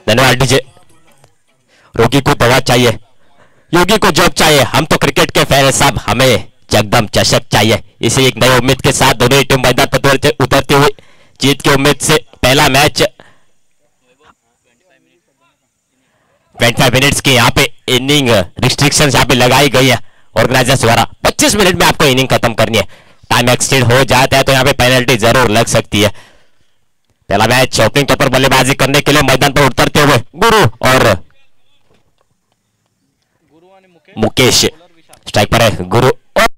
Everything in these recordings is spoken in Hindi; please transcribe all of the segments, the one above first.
धन्यवाद डीजे। रोगी को दवा चाहिए, योगी को जॉब चाहिए, हम तो क्रिकेट के फैन हैं साहब, हमें जगदम चषक चाहिए। इसी एक नई उम्मीद के साथ दोनों ही टीम मैदान पर उतरते हुए जीत की उम्मीद से पहला मैच 25 मिनट्स की यहाँ पे इनिंग रिस्ट्रिक्शंस यहाँ पे लगाई गई है ऑर्गेनाइजर्स द्वारा। 25 मिनट में आपको इनिंग खत्म करनी है। टाइम एक्सटेंड हो जाता है तो यहाँ पे पेनल्टी जरूर लग सकती है। पहला मैच ओपनिंग तौर पर बल्लेबाजी करने के लिए मैदान पर उतरते हुए गुरु और मुकेश। स्ट्राइक पर है गुरु और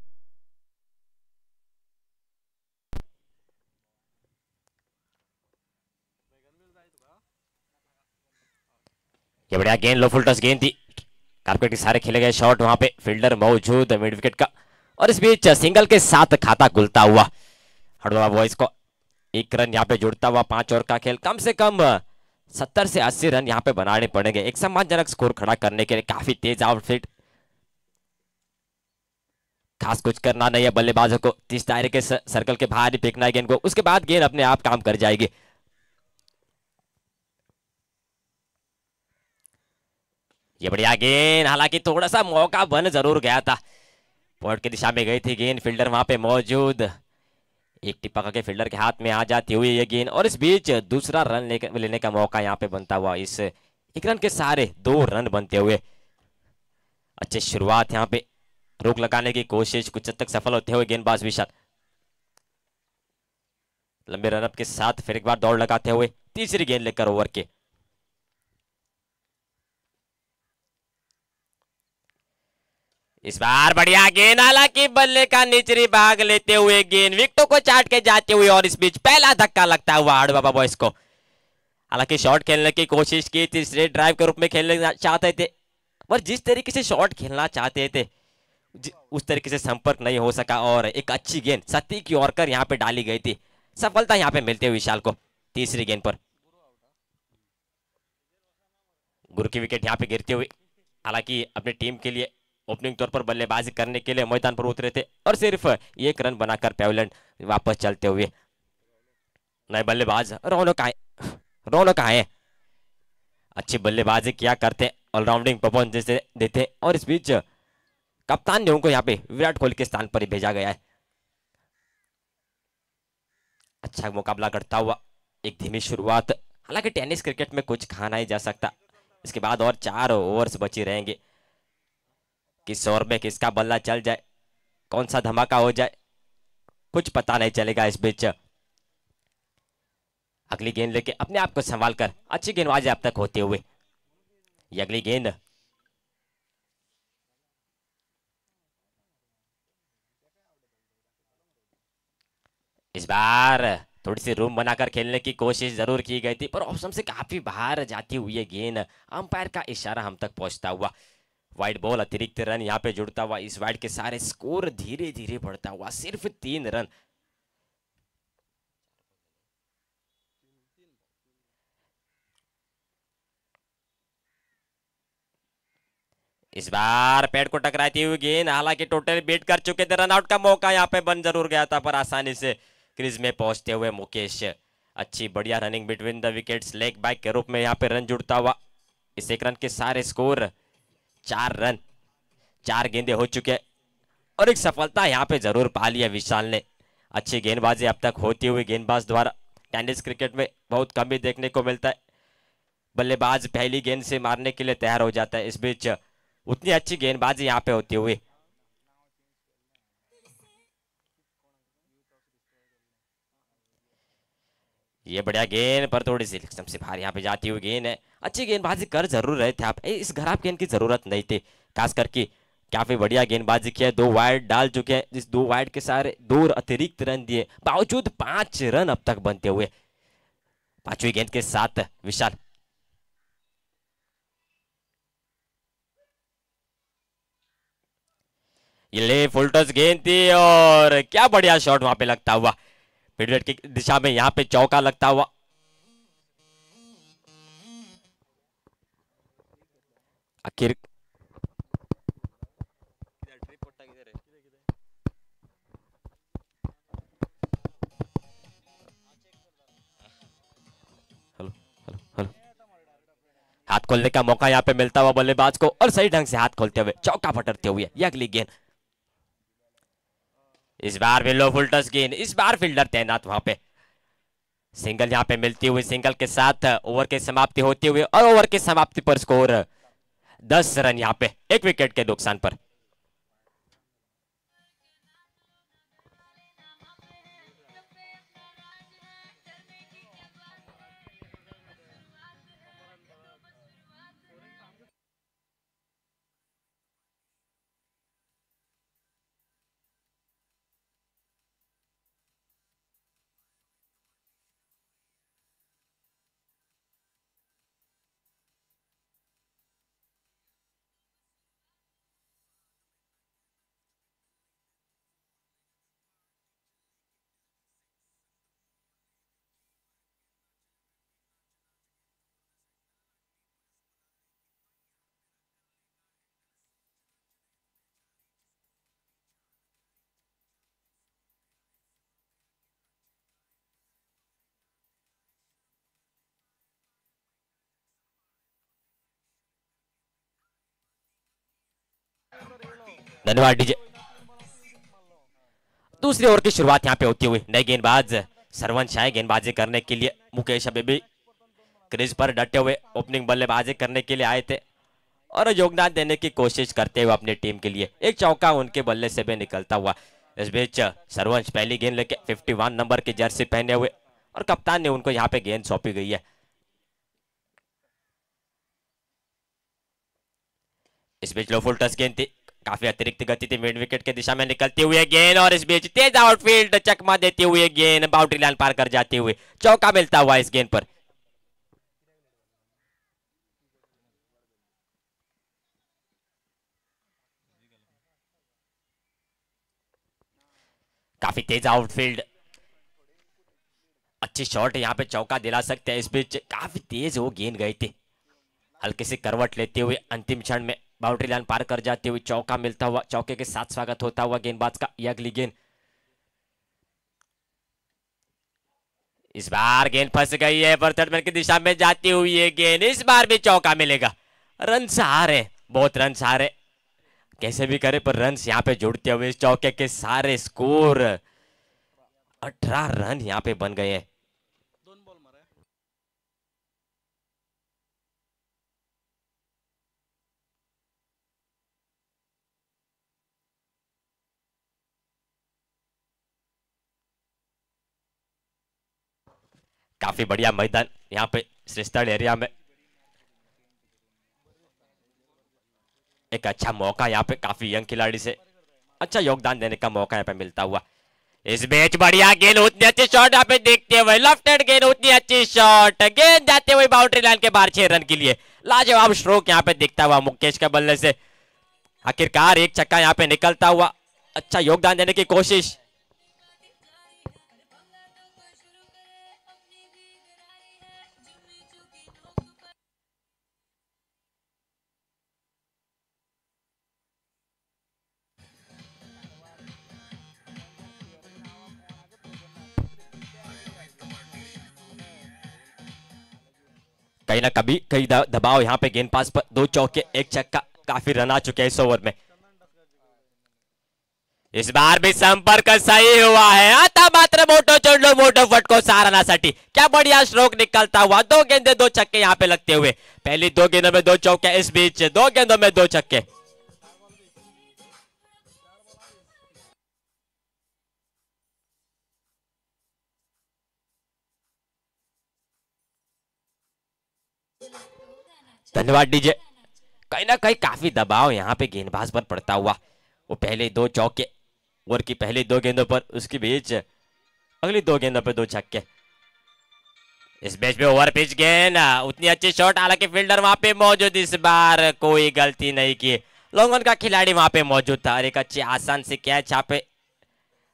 ये बढ़िया गेंद, लो फुल टच गेंद थी। कारपेट के सारे खेले गए शॉट, वहां पे फील्डर मौजूद मिड विकेट का, और इस बीच सिंगल के साथ खाता खुलता हुआ हड़वा बॉयज को 1 रन यहाँ पे जुड़ता हुआ। 5 ओवर का खेल, कम से कम 70 से 80 रन यहाँ पे बनाने पड़ेंगे एक सम्मानजनक स्कोर खड़ा करने के लिए। काफी तेज आउटफिट, खास कुछ करना नहीं है बल्लेबाजों को, 30 दायरे के सर्कल के बाहर ही फेंकना है गेंद को, उसके बाद गेंद अपने आप काम कर जाएगी। ये बढ़िया गेंद, हालांकि थोड़ा सा मौका बन जरूर गया था, पॉइंट की दिशा में गई थी गेंद, फील्डर वहां पे मौजूद, एक टिप्पा के फील्डर के हाथ में आ जाती हुई ये गेंद, और इस बीच दूसरा रन लेने का मौका यहाँ पे बनता हुआ। इस 1 रन के सहारे 2 रन बनते हुए अच्छी शुरुआत, यहाँ पे रोक लगाने की कोशिश, कुछ हद तक सफल होते हुए गेंदबाज विशाल लंबे रनअप के साथ फिर एक बार दौड़ लगाते हुए तीसरी गेंद लेकर ओवर के। इस बार बढ़िया गेंद, हालांकि बल्ले का निचली भाग लेते हुए गेंद विकेटों को चाट के जाते हुए, और इस बीच पहला धक्का लगता हुआ हड़ बाबा बॉयज को। हालांकि शॉट खेलने की कोशिश की थी, स्ट्रेट ड्राइव के रूप में खेलना चाहते थे, पर जिस तरीके से शॉट खेलना चाहते थे उस तरीके से संपर्क नहीं हो सका, और एक अच्छी गेंद सत्ती की ओर कर यहाँ पे डाली गई थी, सफलता यहाँ पे मिलती हुई विशाल को तीसरी गेंद पर। गुरु की विकेट यहाँ पे गिरती हुई, हालांकि अपनी टीम के लिए ओपनिंग तौर पर बल्लेबाजी करने के लिए मैदान पर उतरे थे, और सिर्फ 1 रन बनाकर पेवलन वापस चलते हुए। नए बल्लेबाज रौनक आए, अच्छी बल्लेबाजी किया करते, ऑलराउंडिंग परफॉर्मेंस देते, और इस बीच कप्तान ने उनको यहाँ पे विराट कोहली के स्थान पर ही भेजा गया है। अच्छा मुकाबला करता हुआ, एक धीमी शुरुआत, हालांकि टेनिस क्रिकेट में कुछ कहा नहीं जा सकता। इसके बाद और 4 ओवर्स बची रहेंगे, किस ओवर में किसका बल्ला चल जाए, कौन सा धमाका हो जाए, कुछ पता नहीं चलेगा। इस बीच अगली गेंद लेके अपने आप को संभाल कर अच्छी गेंदबाजी अब तक होते हुए, ये अगली गेंद इस बार थोड़ी सी रूम बनाकर खेलने की कोशिश जरूर की गई थी, पर ऑप्शन से काफी बाहर जाती हुई ये गेंद, अंपायर का इशारा हम तक पहुंचता हुआ, वाइड बॉल, अतिरिक्त रन यहाँ पे जुड़ता हुआ। इस वाइड के सारे स्कोर धीरे धीरे बढ़ता हुआ, सिर्फ 3 रन। इस बार पैड को टकराती हुई गेंद, हालांकि टोटल बीट कर चुके थे, रन आउट का मौका यहाँ पे बन जरूर गया था, पर आसानी से क्रीज में पहुंचते हुए मुकेश, अच्छी बढ़िया running between the wickets, leg back के रूप में यहाँ पे रन जुड़ता हुआ। इस 1 रन के सारे स्कोर 4 रन, 4 गेंदे हो चुके, और एक सफलता यहाँ पे जरूर पा लिया विशाल ने। अच्छी गेंदबाजी अब तक होती हुई गेंदबाज द्वारा, टेनिस क्रिकेट में बहुत कम ही देखने को मिलता है, बल्लेबाज पहली गेंद से मारने के लिए तैयार हो जाता है। इस बीच उतनी अच्छी गेंदबाजी यहाँ पे होती हुई, ये बढ़िया गेंद पर थोड़ी सी एकदम से बाहर यहाँ पे जाती हुई गेंद है। अच्छी गेंदबाजी कर जरूर रहे थे आप, इस खराब गेंद की जरूरत नहीं थी, खास करके काफी बढ़िया गेंदबाजी किया है, 2 वाइड डाल चुके हैं, इस 2 वाइड के सारे 2 अतिरिक्त रन दिए, बावजूद 5 रन अब तक बनते हुए। 5वीं गेंद के साथ विशाल, ये ले फुल टॉस गेंद थी, और क्या बढ़िया शॉट वहां पे लगता हुआ, मिडविकेट की दिशा में यहाँ पे चौका लगता हुआ। आखिर खोलने का मौका यहाँ पे मिलता हुआ बल्लेबाज को, और सही ढंग से हाथ खोलते हुए चौका पटकते हुए ये अगली गेंद। इस बार भी लो फुल टस गेंद, इस बार फील्डर तैनात वहां पे। सिंगल यहाँ पे मिलती हुई, सिंगल के साथ ओवर की समाप्ति होती हुई, और ओवर की समाप्ति पर स्कोर 10 रन यहाँ पे 1 विकेट के नुकसान पर। धन्यवाद डीजे। दूसरी ओवर की शुरुआत यहाँ पे होती हुई, नए गेंदबाज सरवन शाह गेंदबाजी करने के लिए, मुकेश अभी भी क्रीज पर डटे हुए ओपनिंग बल्लेबाजी करने के लिए आए थे और योगदान देने की कोशिश करते हुए अपनी टीम के लिए। एक चौका उनके बल्ले से भी निकलता हुआ। इस बीच सरवंश पहली गेंद लेके 51 नंबर की जर्सी पहने हुए, और कप्तान ने उनको यहाँ पे गेंद सौंपी गई है। इस बीच लो फुल टस गेंद थी, काफी अतिरिक्त गति थी, मिड विकेट के दिशा में निकलती हुई गेंद, और इस बीच तेज आउटफील्ड चकमा देती हुई गेंद बाउंड्री लाइन पार कर जाती हुई चौका मिलता हुआ इस गेंद पर। काफी तेज आउटफील्ड, अच्छी शॉट यहाँ पे चौका दिला सकते हैं। इस बीच काफी तेज वो गेंद गई थी, हल्की सी करवट लेते हुए अंतिम क्षण में बाउंड्री लाइन पार कर जाते हुए चौका मिलता हुआ, चौके के साथ स्वागत होता हुआ गेंदबाज का यह अगली गेंद। इस बार गेंद फंस गई है, पर थर्ड मैन की दिशा में जाती हुई ये गेंद, इस बार भी चौका मिलेगा। रन आ रहे, बहुत रन आ रहे, कैसे भी करे पर रन यहाँ पे जुड़ते हुए इस चौके के सारे स्कोर 18 रन यहाँ पे बन गए हैं। काफी बढ़िया मैदान यहाँ पे श्रीस्थल एरिया में, एक अच्छा मौका यहाँ पे काफी यंग खिलाड़ी से अच्छा योगदान देने का मौका यहाँ पे मिलता हुआ। इस मैच बढ़िया गेंद, उतनी अच्छी शॉट यहाँ पे देखते हुए, लेफ्ट हैंड गेंद, उतनी अच्छी शॉट, गेंद जाते हुए बाउंड्री लाइन के बाहर 6 रन के लिए। लाजवाब स्ट्रोक यहाँ पे दिखता हुआ मुकेश के बल्ले से, आखिरकार एक छक्का यहाँ पे निकलता हुआ, अच्छा योगदान देने की कोशिश। कहीं ना कभी कई दबाव यहाँ पे गेंदबाज पर, 2 चौके 1 छक्का, काफी रन आ चुके हैं इस ओवर में। इस बार भी संपर्क सही हुआ है, आता मात्र मोटो चोडलो मोटो फटको सारण्यासाठी। क्या बढ़िया स्ट्रोक निकलता हुआ, 2 गेंदे 2 छक्के यहाँ पे लगते हुए, पहली 2 गेंदों में 2 चौके, इस बीच 2 गेंदों में 2 छक्के। धन्यवाद डीजे। कहीं ना कहीं काफी दबाव यहाँ पे गेंदबाज पर पड़ता हुआ, वो पहले 2 चौके, ओवर की पहली 2 गेंदों पर, उसके बीच अगली 2 गेंदों पे 2 छक्के। इस मैच में ओवर पिच गेंद, उतनी अच्छी शॉट, हालांकि फील्डर वहां पे मौजूद, इस बार कोई गलती नहीं की, लोंगन का खिलाड़ी वहां पे मौजूद था, और एक अच्छी आसान सी कैच यहाँ पे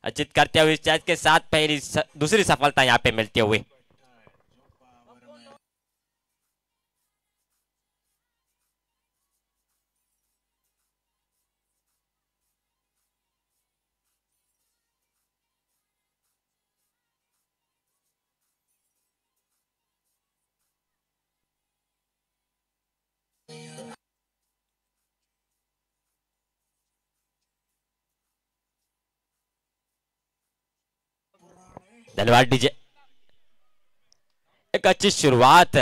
अर्जित करते हुए इस कैच के साथ दूसरी सफलता यहाँ पे मिलती हुई। धन्यवाद डीजे। एक अच्छी शुरुआत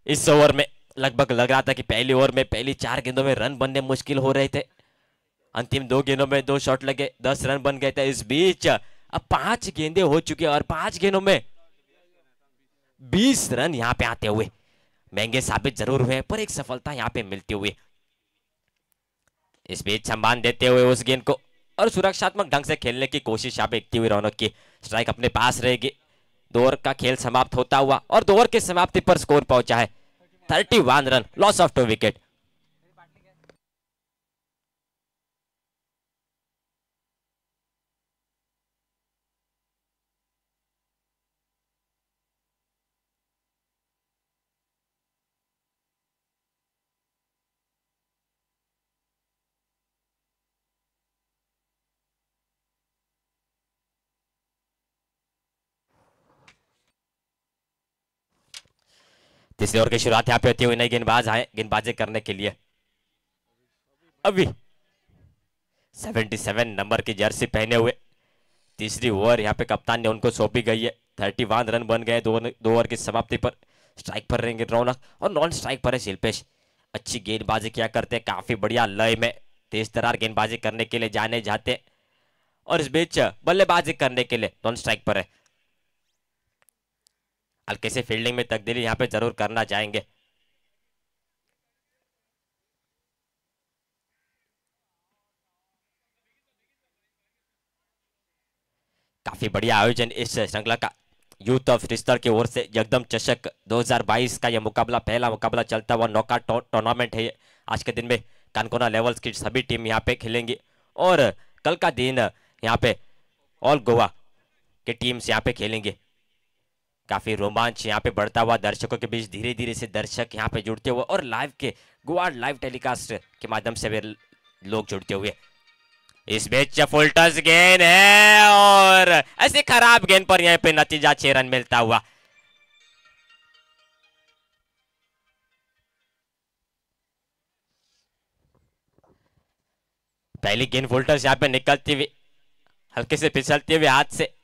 इस ओवर में, लगभग लग रहा था कि पहली ओवर में पहली 4 गेंदों में रन बनने मुश्किल हो रहे थे। अंतिम 2 गेंदों में 2 शॉट लगे, 10 रन बन गए थे। इस बीच अब 5 गेंदें हो चुकी है और 5 गेंदों में 20 रन यहां पे आते हुए महंगे साबित जरूर हुए, पर एक सफलता यहां पे मिलती हुई। इस बीच सम्मान देते हुए उस गेंद को और सुरक्षात्मक ढंग से खेलने की कोशिश यहाँ पे दिखती हुई रौनक की। स्ट्राइक अपने पास रहेगी। 2 ओवर का खेल समाप्त होता हुआ और 2 ओवर की समाप्ति पर स्कोर पहुंचा है 31 रन, लॉस ऑफ 2 विकेट। तीसरे ओवर की शुरुआत यहाँ पे होती हुई नई गेंदबाज आए गेंदबाजी करने के लिए। अभी 77 नंबर की जर्सी पहने हुए तीसरी ओवर यहाँ पे कप्तान ने उनको सौंपी गई है। 31 रन बन गए 2 ओवर की समाप्ति पर। स्ट्राइक पर रहेंगे रौनक और नॉन स्ट्राइक पर है शिल्पेश। अच्छी गेंदबाजी किया करते हैं, काफी बढ़िया लय में तेज तरार गेंदबाजी करने के लिए जाने जाते और इस बीच बल्लेबाजी करने के लिए नॉन स्ट्राइक पर है। हल्के से फील्डिंग में तब्दीली यहाँ पे जरूर करना चाहेंगे। काफी बढ़िया आयोजन इस श्रृंखला का यूथ ऑफ रिश्तर की ओर से। जगदम चषक 2022 का यह मुकाबला पहला मुकाबला चलता हुआ नॉकआउट टूर्नामेंट है। आज के दिन में कानकोना लेवल्स की सभी टीम यहाँ पे खेलेंगी और कल का दिन यहाँ पे ऑल गोवा की टीम्स यहाँ पे खेलेंगे। काफी रोमांच यहाँ पे बढ़ता हुआ, दर्शकों के बीच धीरे धीरे से दर्शक यहाँ पे जुड़ते हुए और लाइव के गोवा लाइव टेलीकास्ट के माध्यम से भी लोग जुड़ते हुए। इस बीच फुल टच गेंद है और ऐसी खराब गेंद पर यहाँ पे नतीजा 6 रन मिलता हुआ। पहली गेंद फुल टच यहाँ पे निकलती हुई हल्के से फिसलती हुई हाथ से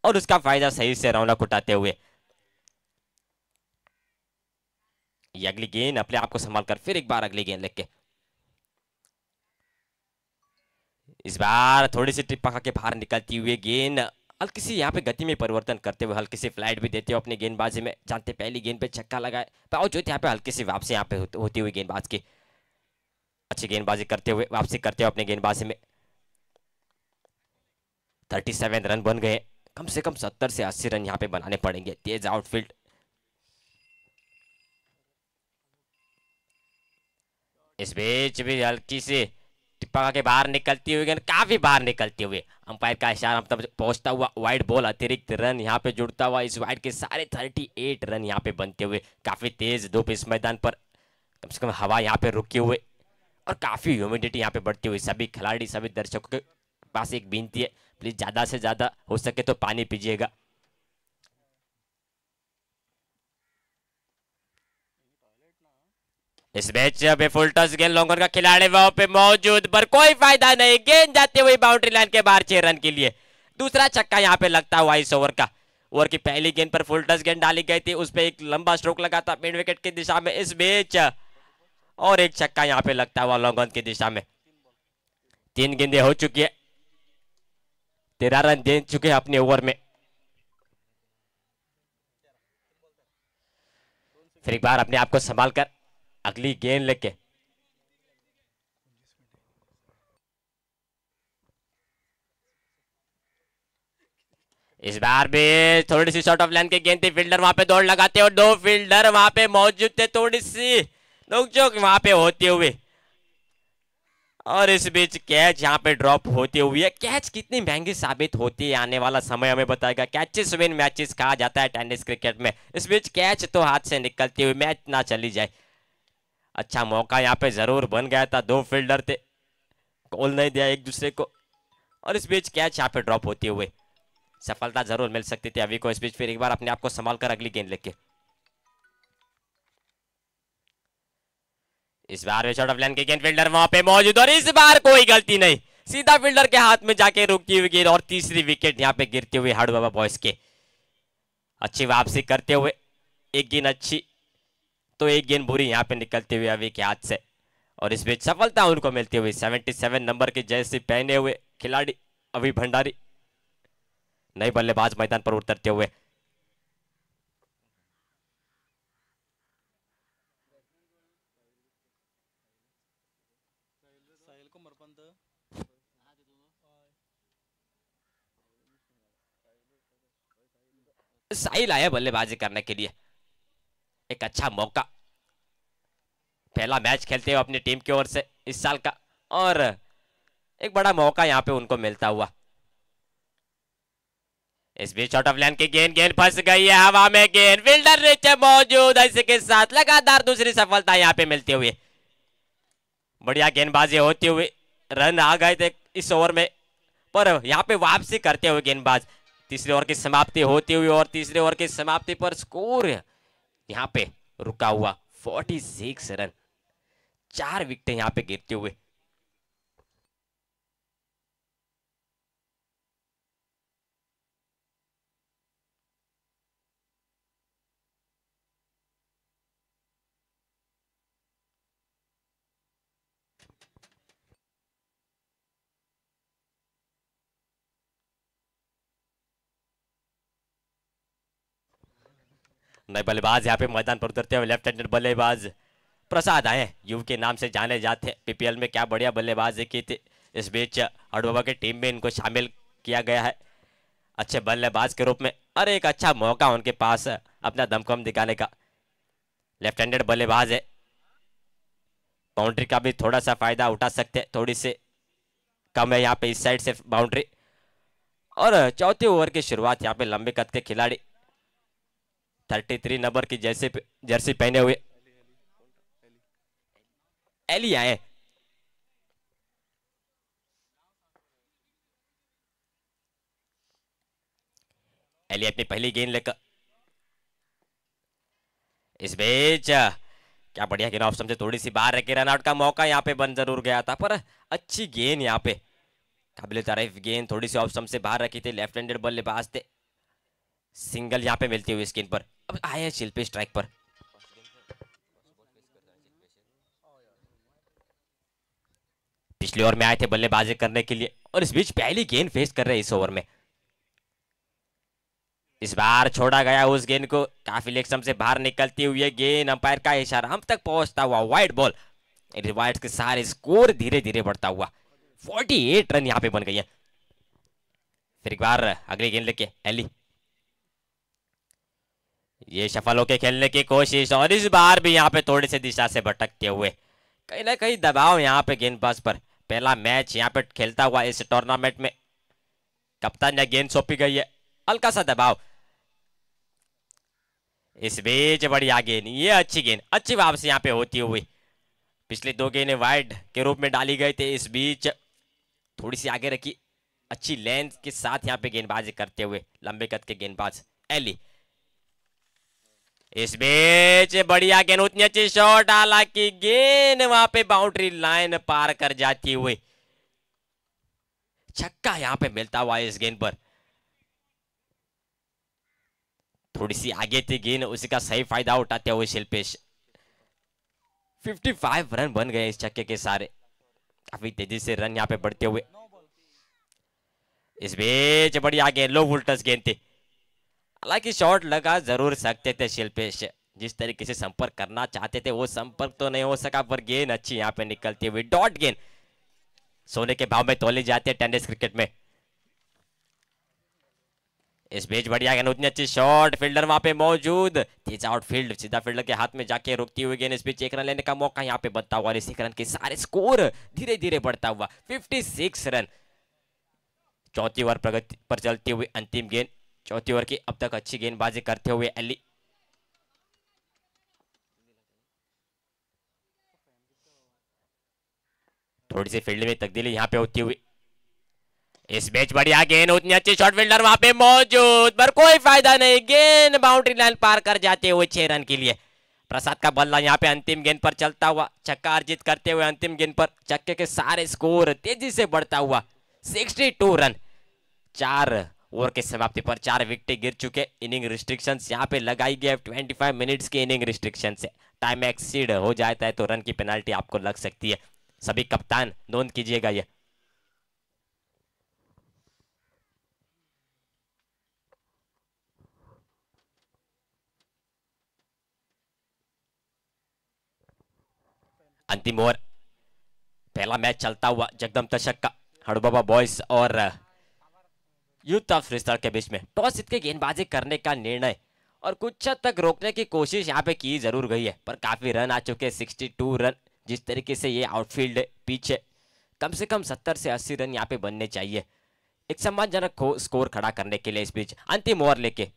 और उसका फायदा सही से रौनक उठाते हुए। ये अगली गेंद अपने आप को संभाल कर फिर एक बार अगली गेंद लेके इस बार थोड़ी सी टिप्पा के बाहर निकलती हुई गेंद हल्की सी यहाँ पे गति में परिवर्तन करते हुए हल्की सी फ्लाइट भी देते हुए अपनी गेंदबाजी में। जानते पहली गेंद पे छक्का लगाए बावजूद यहाँ पे हल्की सी वापसी यहाँ पे होती हुई गेंदबाज की। अच्छी गेंदबाजी करते हुए वापसी करते हुए अपने गेंदबाजी में 37 रन बन गए। कम से कम 70 से 80 रन यहाँ पे बनाने पड़ेंगे। तेज आउटफील्ड, इस बीच भी हल्की सी टिप्पा के बाहर निकलती हुई गेंद, काफी बाहर निकलती हुई। अंपायर का इशारा मतलब पहुंचता हुआ वाइड बॉल, अतिरिक्त रन यहाँ पे जुड़ता हुआ। इस वाइड के सारे 38 रन यहाँ पे बनते हुए। काफी तेज धूप इस मैदान पर, कम से कम हवा यहाँ पे रुके हुए और काफी ह्यूमिडिटी यहाँ पे बढ़ती हुई। सभी खिलाड़ी सभी दर्शकों के पास एक विनती है, प्लीज ज्यादा से ज्यादा हो सके तो पानी पीजिएगा। इस मैच में फुल टॉस गेंद लॉन्गर का खिलाड़ी वहां पे मौजूद पर कोई फायदा नहीं। गेंद जाते हुए बाउंड्री लाइन के बाहर 6 रन के लिए। दूसरा छक्का यहाँ पे लगता हुआ इस ओवर का। ओवर की पहली गेंद पर फुल टॉस गेंद डाली गई थी, उस पर एक लंबा स्ट्रोक लगा था मिड विकेट की दिशा में। इस बीच और एक छक्का यहाँ पे लगता हुआ लॉन्ग ऑन की दिशा में। 3 गेंदें हो चुकी है, 13 रन दे चुके हैं अपने ओवर में। फिर एक बार अपने आप को संभाल कर अगली गेंद लेके इस बार भी थोड़ी सी शॉर्ट ऑफ लाइन की गेंद थी। फील्डर वहां पे दौड़ लगाते और 2 फील्डर वहां पे मौजूद थे। थोड़ी सी नोकझोंक वहां पे होती हुई और इस बीच कैच यहाँ पे ड्रॉप होती हुई है। कैच कितनी महंगी साबित होती है आने वाला समय हमें बताएगा। कैचेस विन मैचेस कहा जाता है टेनिस क्रिकेट में। इस बीच कैच तो हाथ से निकलती हुई मैच ना चली जाए। अच्छा मौका यहाँ पे जरूर बन गया था, 2 फील्डर थे, कॉल नहीं दिया एक दूसरे को और इस बीच कैच यहाँ पे ड्रॉप होते हुए सफलता जरूर मिल सकती थी अभी को। इस बीच फिर एक बार अपने आप को संभाल कर अगली गेंद लेके इस बार शॉर्ट ऑफ लाइन की गेंद, फील्डर वहां पे मौजूद और इस बार कोई गलती नहीं। सीधा फील्डर के हाथ में जाके रुकती हुई गेंद और तीसरी विकेट यहाँ पे गिरते हुए हाड़ बाबा बॉयज के। अच्छी वापसी करते हुए एक गेंद अच्छी तो एक गेंद बुरी यहाँ पे निकलते हुए अभी के हाथ से, और इस बीच सफलता उनको मिलती हुई। 77 नंबर की जर्सी पहने हुए खिलाड़ी अभी भंडारी नए बल्लेबाज मैदान पर उतरते हुए। साहिल आया बल्लेबाजी करने के लिए, एक अच्छा मौका, पहला मैच खेलते हुए अपनी टीम की ओर से इस साल का, और एक बड़ा मौका यहां पे उनको मिलता हुआ। इस बीच आउट ऑफ लाइन की गेंद फंस गई है हवा में, गेंद फील्डर नीचे मौजूद, ऐसे के साथ लगातार दूसरी सफलता यहां पे मिलती हुई। बढ़िया गेंदबाजी होती हुई रन आ गए थे इस ओवर में, पर यहां पे वापसी करते हुए गेंदबाज तीसरे ओवर की समाप्ति होती हुई, और तीसरे ओवर की समाप्ति पर स्कोर यहां पे रुका हुआ 46 रन, 4 विकेट यहां पे गिरते हुए। नए बल्लेबाज यहाँ पे मैदान पर उतरते हुए लेफ्ट हैंडेड बल्लेबाज प्रसाद आए, युव के नाम से जाने जाते, पीपीएल में क्या बढ़िया बल्लेबाजी की थी। इस बीच अडोबा की टीम में इनको शामिल किया गया है अच्छे बल्लेबाज के रूप में, और एक अच्छा मौका उनके पास अपना दमखम दिखाने का। लेफ्ट हैंडेड बल्लेबाज है, बाउंड्री का भी थोड़ा सा फायदा उठा सकते, थोड़ी सी कम है यहाँ पे इस साइड से बाउंड्री। और चौथे ओवर की शुरुआत यहाँ पे लंबे कद के खिलाड़ी 33 नंबर की जर्सी पहने हुए एली आए। एली अपनी पहली गेंद लेकर, इस बीच क्या बढ़िया गेंद ऑफ से थोड़ी सी बाहर रखी, रन आउट का मौका यहाँ पे बन जरूर गया था, पर अच्छी गेंद यहाँ पे काबिल तारीफ गेंद थोड़ी सी ऑफ से बाहर रखी थी, लेफ्ट हैंडेड बल्लेबाज थे, सिंगल यहाँ पे मिलती हुई इस गेंद पर। अब आए हैं शिल्पी स्ट्राइक पर, पिछले ओवर में आए थे बल्लेबाजी करने के लिए, और इस बीच पहली गेंद फेस कर रहे हैं इस ओवर में। इस बार छोड़ा गया उस गेंद को, काफी लेग से बाहर निकलती हुई गेंद, अंपायर का इशारा हम तक पहुंचता हुआ वाइड बॉल, वाइड के सारे स्कोर धीरे धीरे बढ़ता हुआ 48 रन यहाँ पे बन गई है। फिर एक बार अगली गेंद लेके एली, ये सफल होके खेलने की कोशिश, और इस बार भी यहाँ पे थोड़ी सी दिशा से भटकते हुए, कहीं ना कहीं दबाव यहाँ पे गेंदबाज पर। पहला मैच यहाँ पे खेलता हुआ इस टूर्नामेंट में, कप्तान ने गेंद सौंपी गई है, हल्का सा दबाव। इस बीच बढ़िया गेंद, ये अच्छी गेंद, अच्छी वापसी यहाँ पे होती हुई, पिछली 2 गेंदें वाइड के रूप में डाली गई थे, इस बीच थोड़ी सी आगे रखी, अच्छी लेंथ के साथ यहाँ पे गेंदबाजी करते हुए लंबे कद के गेंदबाज एली। इस बीच बढ़िया गेंद, उतनी अच्छी शॉट, हालांकि गेंद वहां पे बाउंड्री लाइन पार कर जाती हुई, छक्का यहां पे मिलता हुआ इस गेंद पर। थोड़ी सी आगे थी गेंद, उसी का सही फायदा उठाते हुए शिल्पेश। 55 रन बन गए इस छक्के के सारे, काफी तेजी से रन यहाँ पे बढ़ते हुए। इस बीच बढ़िया गेंद, लो वोल्टेज गेंद थी, हालांकि शॉट लगा जरूर सकते थे शिल्पेश, जिस तरीके से संपर्क करना चाहते थे वो संपर्क तो नहीं हो सका, पर गेंद अच्छी यहाँ पे निकलती हुई, डॉट गेंद सोने के भाव में तोली जाती है टेनिस क्रिकेट में। इस बीच बढ़िया गेंद, उतनी अच्छी शॉट, फील्डर वहां पे मौजूद, तेज आउटफील्ड, सीधा फील्डर के हाथ में जाके रुकती हुई गेंद। इस बीच 1 रन लेने का मौका यहाँ पे बनता हुआ, और इस 1 रन के सारे स्कोर धीरे धीरे बढ़ता हुआ 56 रन। चौथी ओवर प्रगति पर चलती हुई अंतिम गेंद, चौथी ओवर की अब तक अच्छी गेंदबाजी करते हुए एली। थोड़ी सी फील्ड में तब्दीली यहाँ पे होती हुई, इस बीच बढ़िया गेंद, उतनी अच्छी शॉट, फील्डर वहां पे मौजूद, पर कोई फायदा नहीं, गेंद बाउंड्री लाइन पार कर जाते हुए 6 रन के लिए। प्रसाद का बल्ला यहाँ पे अंतिम गेंद पर चलता हुआ, छक्का अर्जित करते हुए अंतिम गेंद पर छक्के के सारे स्कोर तेजी से बढ़ता हुआ 62 रन। 4 ओवर के समाप्ति पर 4 विकेट गिर चुके। इनिंग रिस्ट्रिक्शंस यहाँ पे लगाई गई 25 मिनट्स की इनिंग रिस्ट्रिक्शन से। टाइम एक्सीड हो जाता है तो रन की पेनाल्टी आपको लग सकती है। सभी कप्तान नोट कीजिएगा ये। अंतिम ओवर, पहला मैच चलता हुआ जगदम तशक का हड़बाबा बॉयज और यूथ ऑफ फ्रीस्टाइल के बीच में। टॉस जीत के गेंदबाजी करने का निर्णय और कुछ हद तक रोकने की कोशिश यहाँ पे की जरूर गई है, पर काफी रन आ चुके 62 रन। जिस तरीके से ये आउटफील्ड पीछे कम से कम 70 से 80 रन यहाँ पे बनने चाहिए एक सम्मानजनक स्कोर खड़ा करने के लिए। इस बीच अंतिम ओवर लेके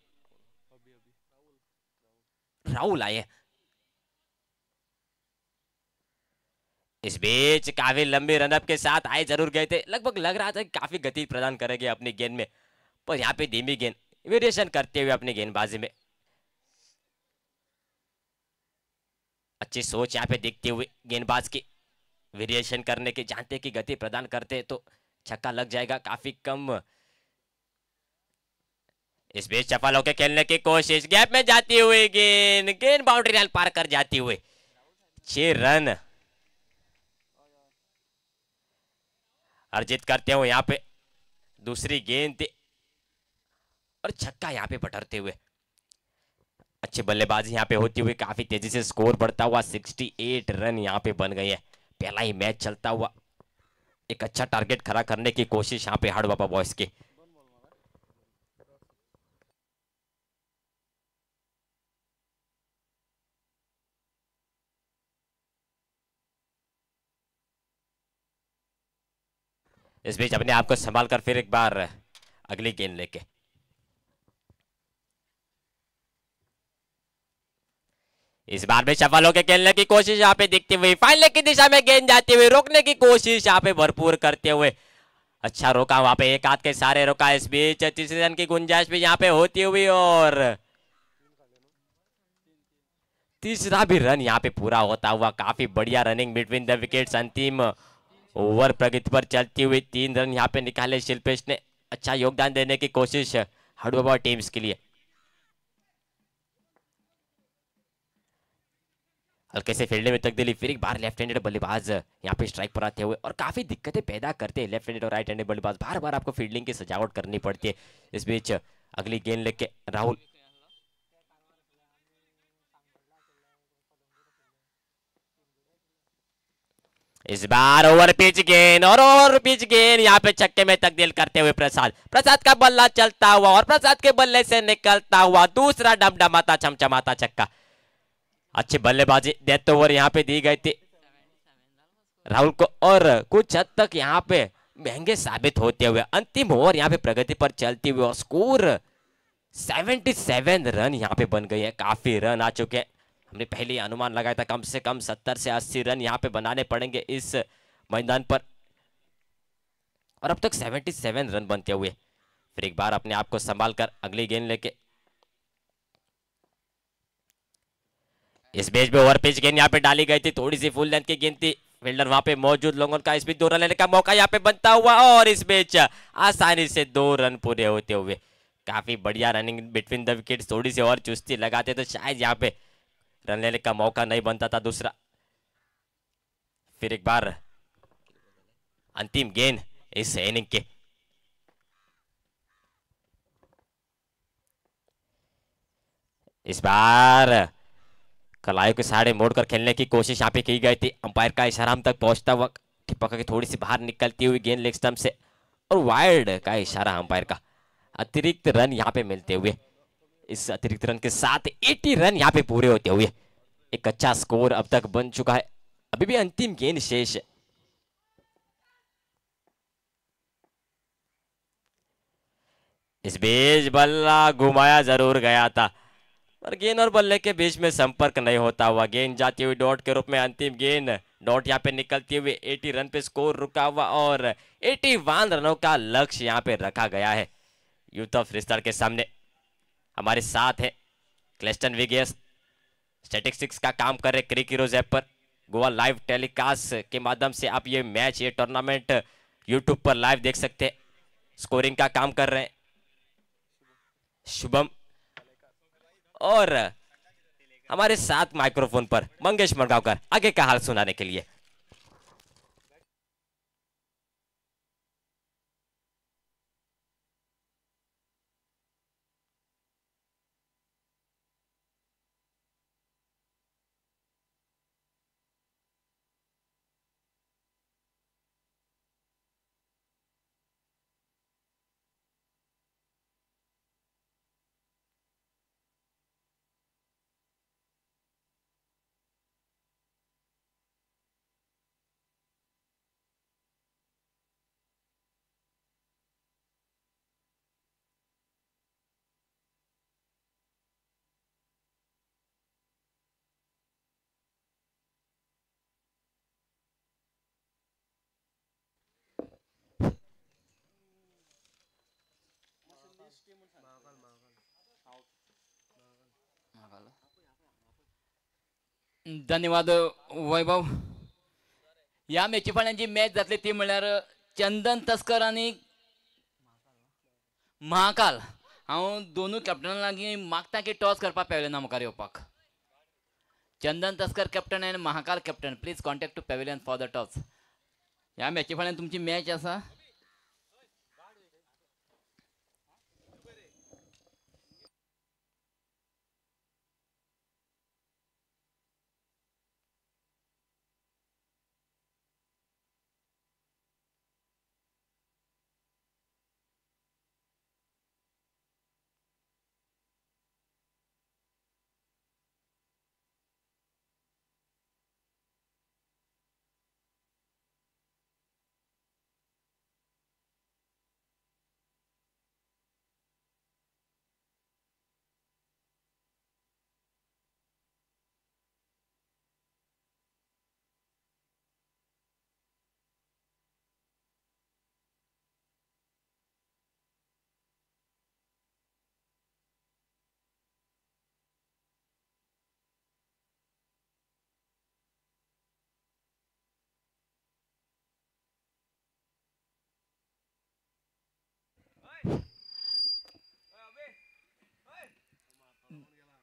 राहुल आए। इस बीच काफी लंबी रनअप के साथ आए जरूर गए थे, लगभग लग रहा था कि काफी गति प्रदान करेंगे अपनी गेंद में, पर यहाँ पे धीमी गेंद वेरिएशन करते हुए अपनी गेंदबाजी में अच्छी सोच यहाँ पे दिखती हुई गेंदबाज की वेरिएशन करने की, जानते कि गति प्रदान करते तो छक्का लग जाएगा काफी कम। इस बीच सफल होकर खेलने की कोशिश, गैप में जाती हुई गेंद बाउंड्री लाइन पार कर जाती हुई 6 रन अर्जित करते हुए यहाँ पे दूसरी गेंद थी और छक्का यहाँ पे पटरते हुए अच्छी बल्लेबाजी यहाँ पे होती हुई काफी तेजी से स्कोर बढ़ता हुआ 68 रन यहाँ पे बन गए हैं। पहला ही मैच चलता हुआ एक अच्छा टारगेट खड़ा करने की कोशिश यहाँ पे हड़बाबा बॉयज की। इस बीच अपने आप को संभाल कर फिर एक बार अगली गेंद लेके इस बार भी सफल होकर खेलने की कोशिश यहाँ पे दिखती हुई, फाइनल की दिशा में गेंद जाती हुई, रोकने की कोशिश यहाँ पे भरपूर करते हुए अच्छा रोका, वहां पे एक हाथ के सारे रोका। इस बीच तीसरे रन की गुंजाइश भी यहाँ पे होती हुई और तीसरा भी रन यहाँ पे पूरा होता हुआ। काफी बढ़िया रनिंग बिटवीन द विकेट्स। अंतिम ओवर प्रगति पर चलती हुई 3 रन यहाँ पे निकाले शिल्पेश ने। अच्छा योगदान देने की कोशिश हड़बाबा टीम्स के लिए। हल्के से फील्डिंग में तब्दीली, फिर एक बार लेफ्ट हैंडेड बल्लेबाज यहाँ पे स्ट्राइक पर आते हुए और काफी दिक्कतें पैदा करते हैं लेफ्ट हैंडेड और राइट हैंडेड बल्लेबाज, बार बार आपको फील्डिंग की सजावट करनी पड़ती है। इस बीच अगली गेंद लेके राहुल इस बार ओवर पिच गेंद और ओवर पिच गेंद यहाँ पे छक्के में तब्दील करते हुए प्रसाद का बल्ला चलता हुआ और प्रसाद के बल्ले से निकलता हुआ दूसरा डमडमाता चमचमाता छक्का। अच्छी बल्लेबाजी डेथ ओवर यहाँ पे दी गई थी राहुल को और कुछ हद तक यहाँ पे महंगे साबित होते हुए अंतिम ओवर यहाँ पे प्रगति पर चलती हुई और स्कोर 77 रन यहाँ पे बन गई है। काफी रन आ चुके हैं। हमने पहले अनुमान लगाया था कम से कम 70 से 80 रन यहाँ पे बनाने पड़ेंगे इस मैदान पर और अब तक 77 रन बनते हुए। फिर एक बार अपने आप को संभाल कर अगली गेंद लेके इस बीच में ओवर पिच गेंद यहाँ पे डाली गई थी, थोड़ी सी फुल लेंथ की गेंद थी, फील्डर वहां पे मौजूद, लोगों का इस बीच 2 रन लेने का मौका यहाँ पे बनता हुआ और इस बीच आसानी से 2 रन पूरे होते हुए। काफी बढ़िया रनिंग बिटवीन द विकेट, थोड़ी सी और चुस्ती लगाते तो शायद यहाँ पे रन लेने का मौका नहीं बनता था दूसरा। फिर एक बार अंतिम गेंद इस इनिंग के इस बार कलाई के साड़े मोड़कर खेलने की कोशिश यहाँ पे की गई थी। अंपायर का इशारा हम तक पहुंचता हुआ टिपका के थोड़ी सी बाहर निकलती हुई गेंद लेग स्टंप से और वाइड का इशारा अंपायर का। अतिरिक्त रन यहाँ पे मिलते हुए इस अतिरिक्त रन के साथ 80 रन यहाँ पे पूरे होते हुए एक अच्छा स्कोर अब तक बन चुका है। अभी भी अंतिम गेंद शेष है। इस बीच बल्ला घुमाया जरूर गया था पर गेंद और बल्ले के बीच में संपर्क नहीं होता हुआ गेंद जाती हुई डॉट के रूप में अंतिम गेंद डॉट यहाँ पे निकलती हुई 80 रन पे स्कोर रुका हुआ और 81 रनों का लक्ष्य यहाँ पे रखा गया है यूथ ऑफ फ्रीस्टाइल के सामने। हमारे साथ है क्लेस्टन विगेस स्टैटिस्टिक्स का काम कर रहे क्रिक हीरोज ऐप पर। गोवा लाइव टेलीकास्ट के माध्यम से आप ये मैच, ये टूर्नामेंट यूट्यूब पर लाइव देख सकते हैं। स्कोरिंग का काम कर रहे हैं शुभम, और हमारे साथ माइक्रोफोन पर मंगेश मडगांवकर आगे का हाल सुनाने के लिए। धन्यवाद वैभव। या मॅची फाल्यां जी मॅच जातली ती म्हणल्यार चंदन तस्कर आनी महाकाल। हांव दोनूय कॅप्टना लागीं मागता की टॉस करपाक पॅविलियना मुखार येवपाक। चंदन तस्कर captain and Mahakal captain, please contact to pavilion for the toss. ह्या मॅची फाल्यां तुमची मॅच आसा।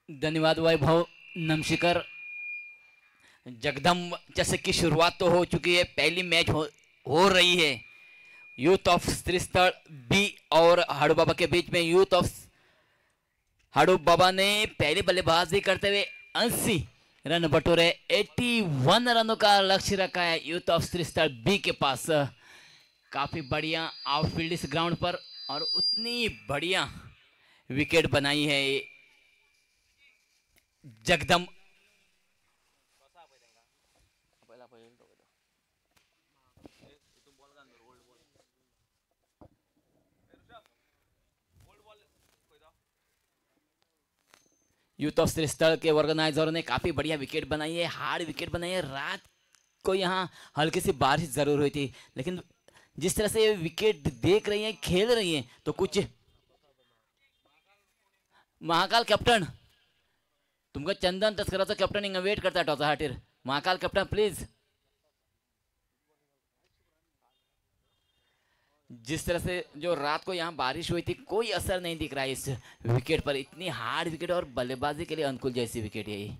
धन्यवाद वैभव नमशिकर। जगदम जैसे की शुरुआत तो हो चुकी है, पहली मैच हो रही है यूथ ऑफ त्रिस्तल बी और हाड़ू बाबा के बीच में। यूथ ऑफ हाड़ू बाबा ने पहली बल्लेबाजी करते हुए 80 रन बटोरे, 81 रनों का लक्ष्य रखा है यूथ ऑफ त्रिस्तल बी के पास। काफी बढ़िया आउटफील्ड इस ग्राउंड पर और उतनी बढ़िया विकेट बनाई है जगदम। यूथ ऑफ त्रिस्तल के ऑर्गेनाइजरों ने काफी बढ़िया विकेट बनाई है, हार्ड विकेट बनाई है। रात को यहाँ हल्की सी बारिश जरूर हुई थी, लेकिन जिस तरह से विकेट देख रही हैं, खेल रही हैं, तो कुछ। महाकाल कॅप्टन, तुमका चंदन तस्कराचा कॅप्टन हिंगा वेट करता टॉसा खातीर। Mahakal captain please. जिस तरह से जो रात को यहाँ बारिश हुई थी, कोई असर नहीं दिख रहा है इस विकेट पर। इतनी हार्ड विकेट और बल्लेबाजी के लिए अनुकूल जैसी विकेट है ये।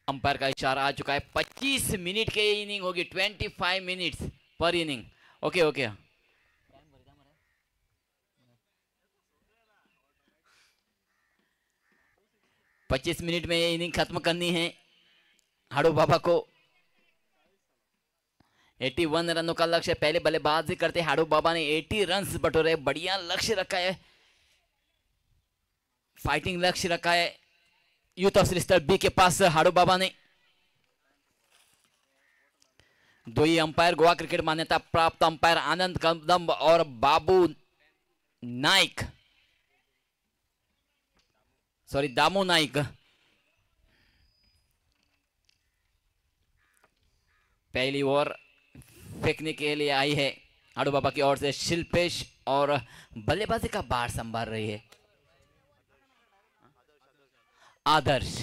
अंपायर का इशारा आ चुका है। 25 मिनट के इनिंग होगी, 25 मिनट्स पर इनिंग। ओके ओके, 25 मिनट में ये इनिंग खत्म करनी है हाड़ू बाबा को। 81 रनों का लक्ष्य। पहले बल्लेबाजी करते हाड़ू बाबा ने 80 रन बटोरे। बढ़िया लक्ष्य रखा है, फाइटिंग लक्ष्य रखा है यूथ ऑफ त्रिस्तल बी के पास हाड़ू बाबा ने। दो ही अंपायर गोवा क्रिकेट मान्यता प्राप्त अंपायर आनंद कदम और बाबू नाइक, सॉरी दामू नाइक। पहली ओवर फेंकने के लिए आई है हाडू बाबा की ओर से शिल्पेश और बल्लेबाजी का बार संभाल रही है आदर्श।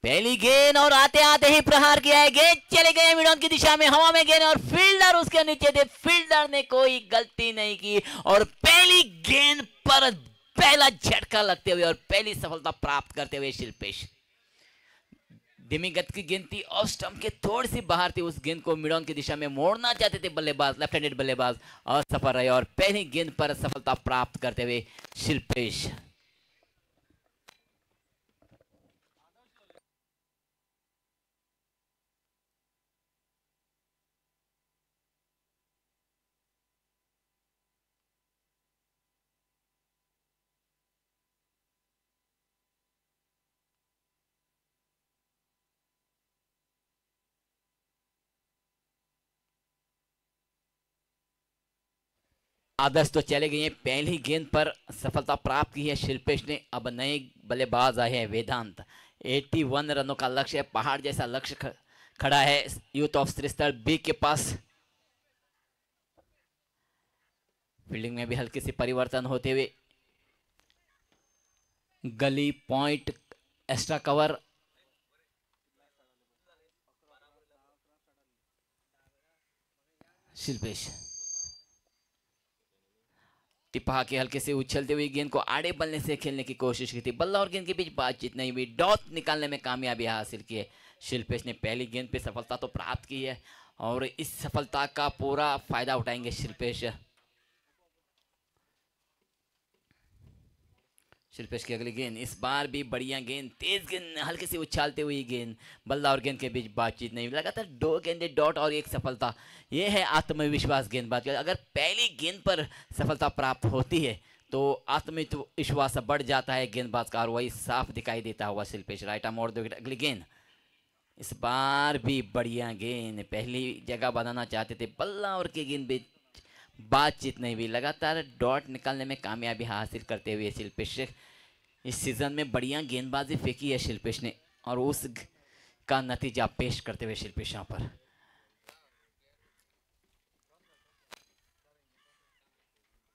पहली गेंद और आते आते ही प्रहार किया है, गेंद चले गए मिडॉन की दिशा में, हवा में गेंद और फील्डर उसके नीचे थे, फील्डर ने कोई गलती नहीं की और पहली गेंद पर पहला झटका लगते हुए और पहली सफलता प्राप्त करते हुए शिल्पेश। धीमी गति की गेंद थी, ऑफ स्टंप के थोड़ी सी बाहर थी, उस गेंद को मिडॉन की दिशा में मोड़ना चाहते थे बल्लेबाज, लेफ्ट हैंडेड बल्लेबाज, असफल रहे और पहली गेंद पर सफलता प्राप्त करते हुए शिल्पेश। आदर्श तो चले गए हैं, पहली गेंद पर सफलता प्राप्त की है शिल्पेश ने। अब नए बल्लेबाज आए हैं वेदांत। 81 रनों का लक्ष्य है, पहाड़ जैसा लक्ष्य खड़ा है यूथ ऑफ त्रिस्तल बी के पास। फील्डिंग में भी हल्के से परिवर्तन होते हुए, गली पॉइंट एक्स्ट्रा कवर, शिल्पेश टिपा के हल्के से उछलते हुए गेंद को आड़े बल्ले से खेलने की कोशिश की थी, बल्ला और गेंद के बीच बातचीत नहीं हुई, डॉट निकालने में कामयाबी हासिल की है शिल्पेश ने। पहली गेंद पे सफलता तो प्राप्त की है और इस सफलता का पूरा फायदा उठाएंगे शिल्पेश। शिल्पेश की अगली गेंद, इस बार भी बढ़िया गेंद, तेज गेंद, हल्के से उछालते हुई गेंद, बल्ला और गेंद के बीच बातचीत नहीं, लगातार दो गेंदे डॉट और एक सफलता। यह है आत्मविश्वास गेंदबाज का। अगर पहली गेंद पर सफलता प्राप्त होती है तो आत्मविश्वास बढ़ जाता है गेंदबाज का और वही साफ दिखाई देता हुआ शिल्पेश। राइट आर्म और दो विकेट। अगली गेंद, इस बार भी बढ़िया गेंद, पहली जगह बनाना चाहते थे, बल्ला और के गेंद बीच बातचीत नहीं हुई, लगातार डॉट निकालने में कामयाबी हासिल करते हुए शिल्पेश। इस सीजन में बढ़िया गेंदबाजी फेंकी है शिल्पेश ने और उस का नतीजा पेश करते हुए शिल्पेश यहां पर।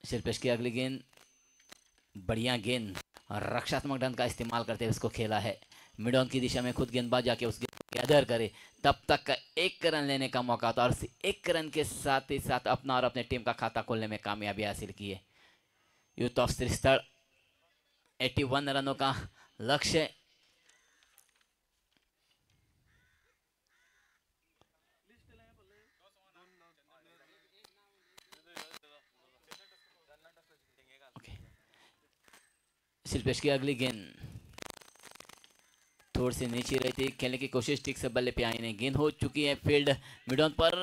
शिल्पेश की अगली गेंद, बढ़िया गेंद, रक्षात्मक ढंग का इस्तेमाल करते हुए उसको खेला है मिडॉन की दिशा में, खुद गेंदबाज जाके उस गेंद को गैदर करे, तब तक एक रन लेने का मौका था और एक रन के साथ ही साथ अपना और अपने टीम का खाता खोलने में कामयाबी हासिल की है यूथ ऑफ त्रिस्तल। 81 रनों का लक्ष्य। शिल्पेश की अगली गेंद थोड़ी सी नीचे रही थी, खेलने की कोशिश, ठीक से बल्ले पे आई नहीं, गेंद हो चुकी है फील्ड मिडॉन पर,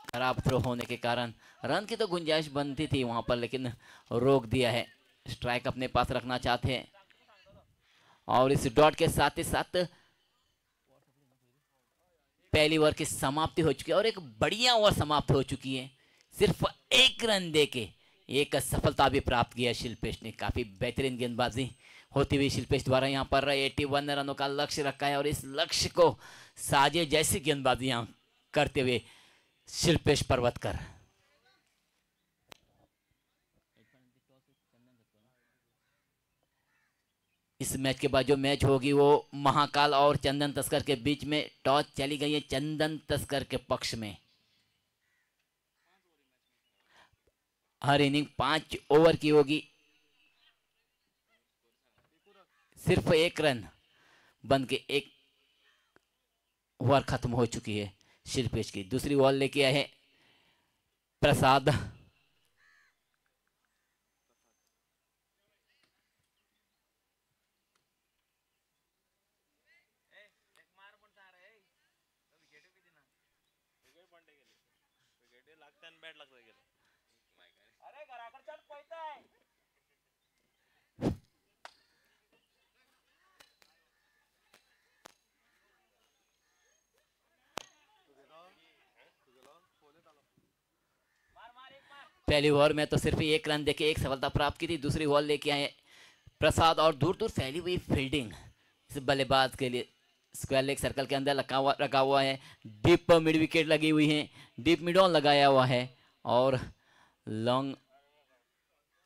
खराब थ्रो होने के कारण रन की तो गुंजाइश बनती थी वहां पर लेकिन रोक दिया है। स्ट्राइक अपने पास रखना चाहते हैं और इस डॉट के साथ ही साथ पहली ओवर की समाप्ति हो चुकी है और एक बढ़िया ओवर समाप्त हो चुकी है। सिर्फ एक रन देके एक सफलता भी प्राप्त किया शिल्पेश ने। काफी बेहतरीन गेंदबाजी होती हुई शिल्पेश द्वारा यहाँ पर 81 रनों का लक्ष्य रखा है और इस लक्ष्य को साजे जैसी गेंदबाजी यहाँ करते हुए शिल्पेश पर्वतकर। इस मैच के बाद जो मैच होगी वो महाकाल और चंदन तस्कर के बीच में। टॉस चली गई है चंदन तस्कर के पक्ष में। हर इनिंग 5 ओवर की होगी, सिर्फ एक रन बन के एक ओवर खत्म हो चुकी है शिल्पेश की। दूसरी बॉल लेके आए हैं प्रसाद। पहली ओवर में तो सिर्फ एक रन देके एक सफलता प्राप्त की थी, दूसरी ओवर लेके आए प्रसाद और दूर दूर फैली हुई फील्डिंग इस बल्लेबाज के लिए स्क्वायर लेग सर्कल के अंदर रखा हुआ है। डीप मिड विकेट लगी हुई है, डीप मिड ऑन लगाया हुआ है और long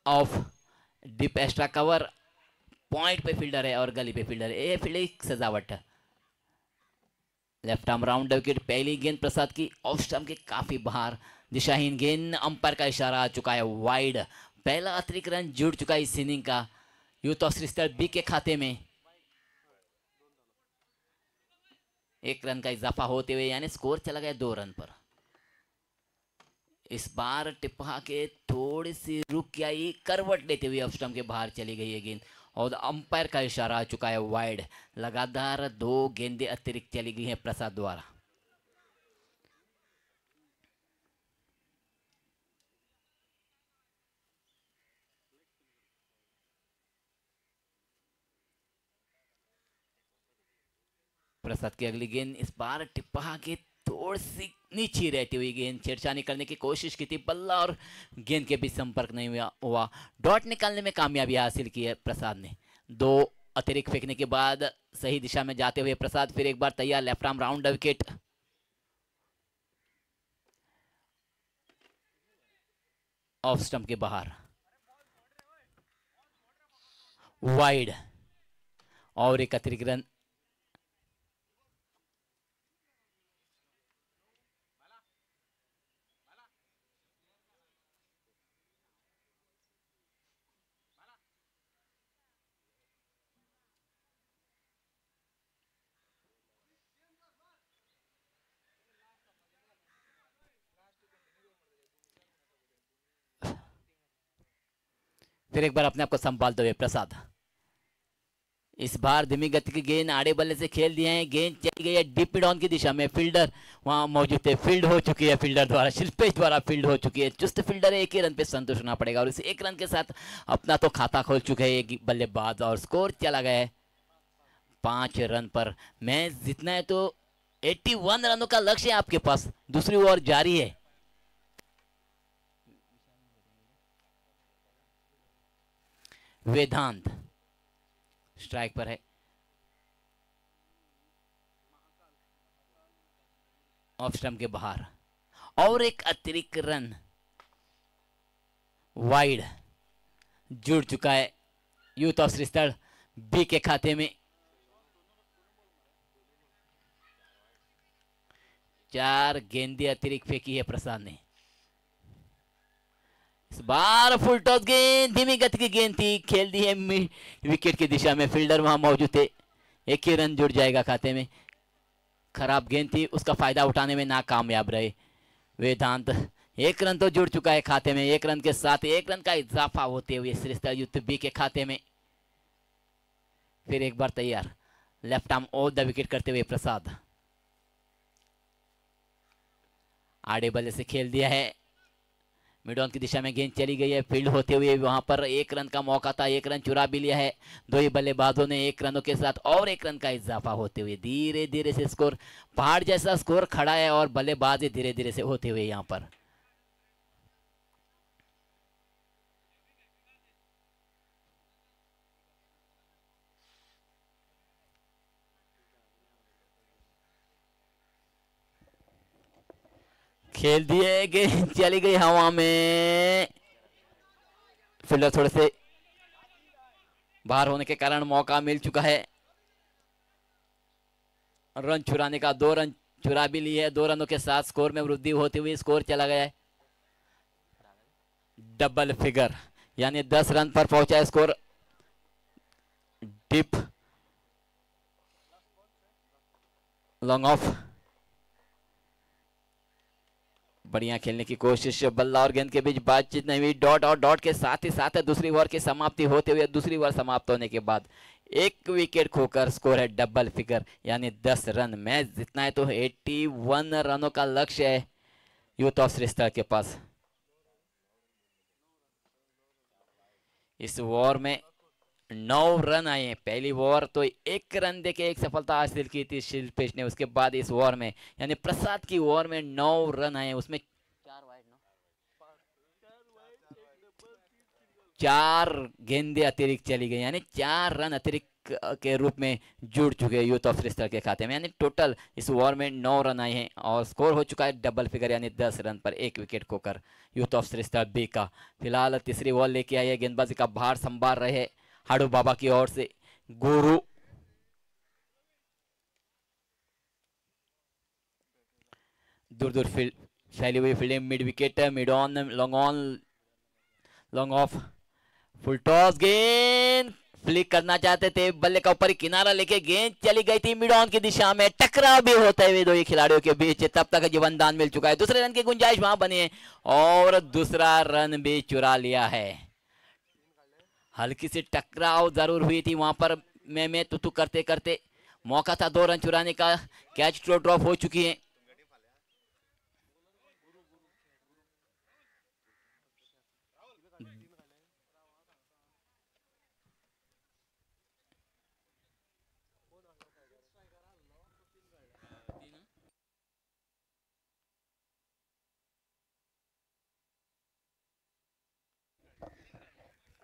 off deep extra cover point पे फील्डर है और गली पे फील्डर है। ये फील्डिंग सजावट है। लेफ्ट आर्म राउंड विकेट, पहली गेंद प्रसाद की ऑफ स्टंप के काफी बाहर, दिशाहीन गेंद, अंपायर का इशारा आ चुका है वाइड। पहला अतिरिक्त रन जुड़ चुका है इस इनिंग का यूथ ऑफ श्रीस्थल बी के खाते में। एक रन का इजाफा होते हुए यानी स्कोर चला गया 2 रन पर। इस बार टिप्पा के थोड़ी सी रुक के आई, करवट लेते हुए ऑफ स्टंप के बाहर चली गई है गेंद और अंपायर का इशारा आ चुका है वाइड। लगातार 2 गेंदें अतिरिक्त चली गई हैं प्रसाद द्वारा। प्रसाद की अगली गेंद इस बार टिप्पा के थोड़ी सी नीचे रहती हुई गेंद, छेड़छानी करने की कोशिश की थी, बल्ला और गेंद के बीच संपर्क नहीं हुआ। डॉट निकालने में कामयाबी हासिल की है प्रसाद ने। 2 अतिरिक्त फेंकने के बाद सही दिशा में जाते हुए प्रसाद फिर एक बार तैयार, left arm round wicket off stump के बाहर वाइड और एक अतिरिक्त रन। फिर एक बार अपने आप को संभालते हुए प्रसाद, इस बार धीमी गति की गेंद आड़े बल्ले से खेल दिए हैं, गेंद चली गई है डीप डाउन की दिशा में, फील्डर वहां मौजूद है, फील्ड हो चुकी है फील्डर द्वारा, शिल्पेश द्वारा फील्ड हो चुकी है। चुस्त फील्डर है, 1 ही रन पे संतुष्ट होना पड़ेगा और इस 1 रन के साथ अपना तो खाता खोल चुके हैं एक बल्लेबाज और स्कोर चला गया है 5 रन पर। मैच जीतना है तो 81 रनों का लक्ष्य है आपके पास, दूसरी ओवर जारी है। वेदांत स्ट्राइक पर है, ऑफ स्टंप के बाहर और एक अतिरिक्त रन वाइड जुड़ चुका है यूथ ऑफ श्रीस्थल बी के खाते में। 4 गेंदें अतिरिक्त फेंकी है प्रसाद ने। इस बार फुल टॉस गेंद, धीमी गति की गेंद थी, खेल दी है विकेट की दिशा में, फील्डर वहां मौजूद थे, 1 ही रन जुड़ जाएगा खाते में। खराब गेंद थी, उसका फायदा उठाने में नाकामयाब रहे वेदांत। 1 रन तो जुड़ चुका है खाते में, 1 रन के साथ 1 रन का इजाफा होते हुए श्रीस्थल यूथ बी के खाते में। फिर एक बार तैयार, left arm of the wicket करते हुए प्रसाद, आड़े बल्ले से खेल दिया है, मिड ऑन की दिशा में गेंद चली गई है, फील्ड होते हुए वहां पर 1 रन का मौका था, 1 रन चुरा भी लिया है। 2 ही बल्लेबाजों ने 1 रनों के साथ और 1 रन का इजाफा होते हुए धीरे धीरे से स्कोर पहाड़ जैसा स्कोर खड़ा है और बल्लेबाजी धीरे धीरे से होते हुए यहां पर। खेल दिए, गेंद चली गई हवा में, फील्डर थोड़े से बाहर होने के कारण मौका मिल चुका है रन चुराने का। 2 रन चुरा भी लिए है, 2 रनों के साथ स्कोर में वृद्धि होती हुई स्कोर चला गया है डबल फिगर, यानी 10 रन पर पहुंचा है स्कोर। डिप लॉन्ग ऑफ, बढ़िया खेलने की कोशिश, बल्ला और गेंद के बीच बातचीत नहीं हुई, डॉट और डॉट के साथ ही साथ दूसरी ओवर की समाप्ति होते हुए, दूसरी ओवर समाप्त होने के बाद 1 विकेट खोकर स्कोर है डबल फिगर, यानी 10 रन। मैच जीतना है तो 81 रनों का लक्ष्य है यूथ ऑफ श्रीस्थल के पास। इस ओवर में 9 रन आए हैं। पहली ओवर तो 1 रन देके 1 सफलता हासिल की थी शिल्पेश ने, उसके बाद इस ओवर में यानी प्रसाद की ओवर में 9 रन आए, उसमें 4 वाइड 4 गेंदें अतिरिक्त चली गई, यानी 4 रन अतिरिक्त के रूप में जुड़ चुके हैं यूथ ऑफ श्रीस्थल के खाते में, यानी टोटल इस ओवर में 9 रन आए हैं और स्कोर हो चुका है डबल फिगर, यानी 10 रन पर 1 विकेट खोकर यूथ ऑफ श्रीस्थल बी का। फिलहाल तीसरी बॉल लेके आई है, गेंदबाजी का भार संभाल रहे हाडू बाबा की ओर से गुरु। दूर दूर फैली हुई fielding, mid wicket, mid on, long off, full toss, गेंद फ्लिक करना चाहते थे, बल्ले का ऊपर किनारा लेके गेंद चली गई थी मिड ऑन की दिशा में, टकराव भी होते हुए दो ही खिलाड़ियों के बीच, तब तक जीवन दान मिल चुका है, दूसरे रन की गुंजाइश वहां बनी है और दूसरा रन भी चुरा लिया है। हल्की सी टकराव जरूर हुई थी वहां पर, मैं तुतु करते करते मौका था 2 रन चुराने का, कैच टू ड्रॉप हो चुकी है।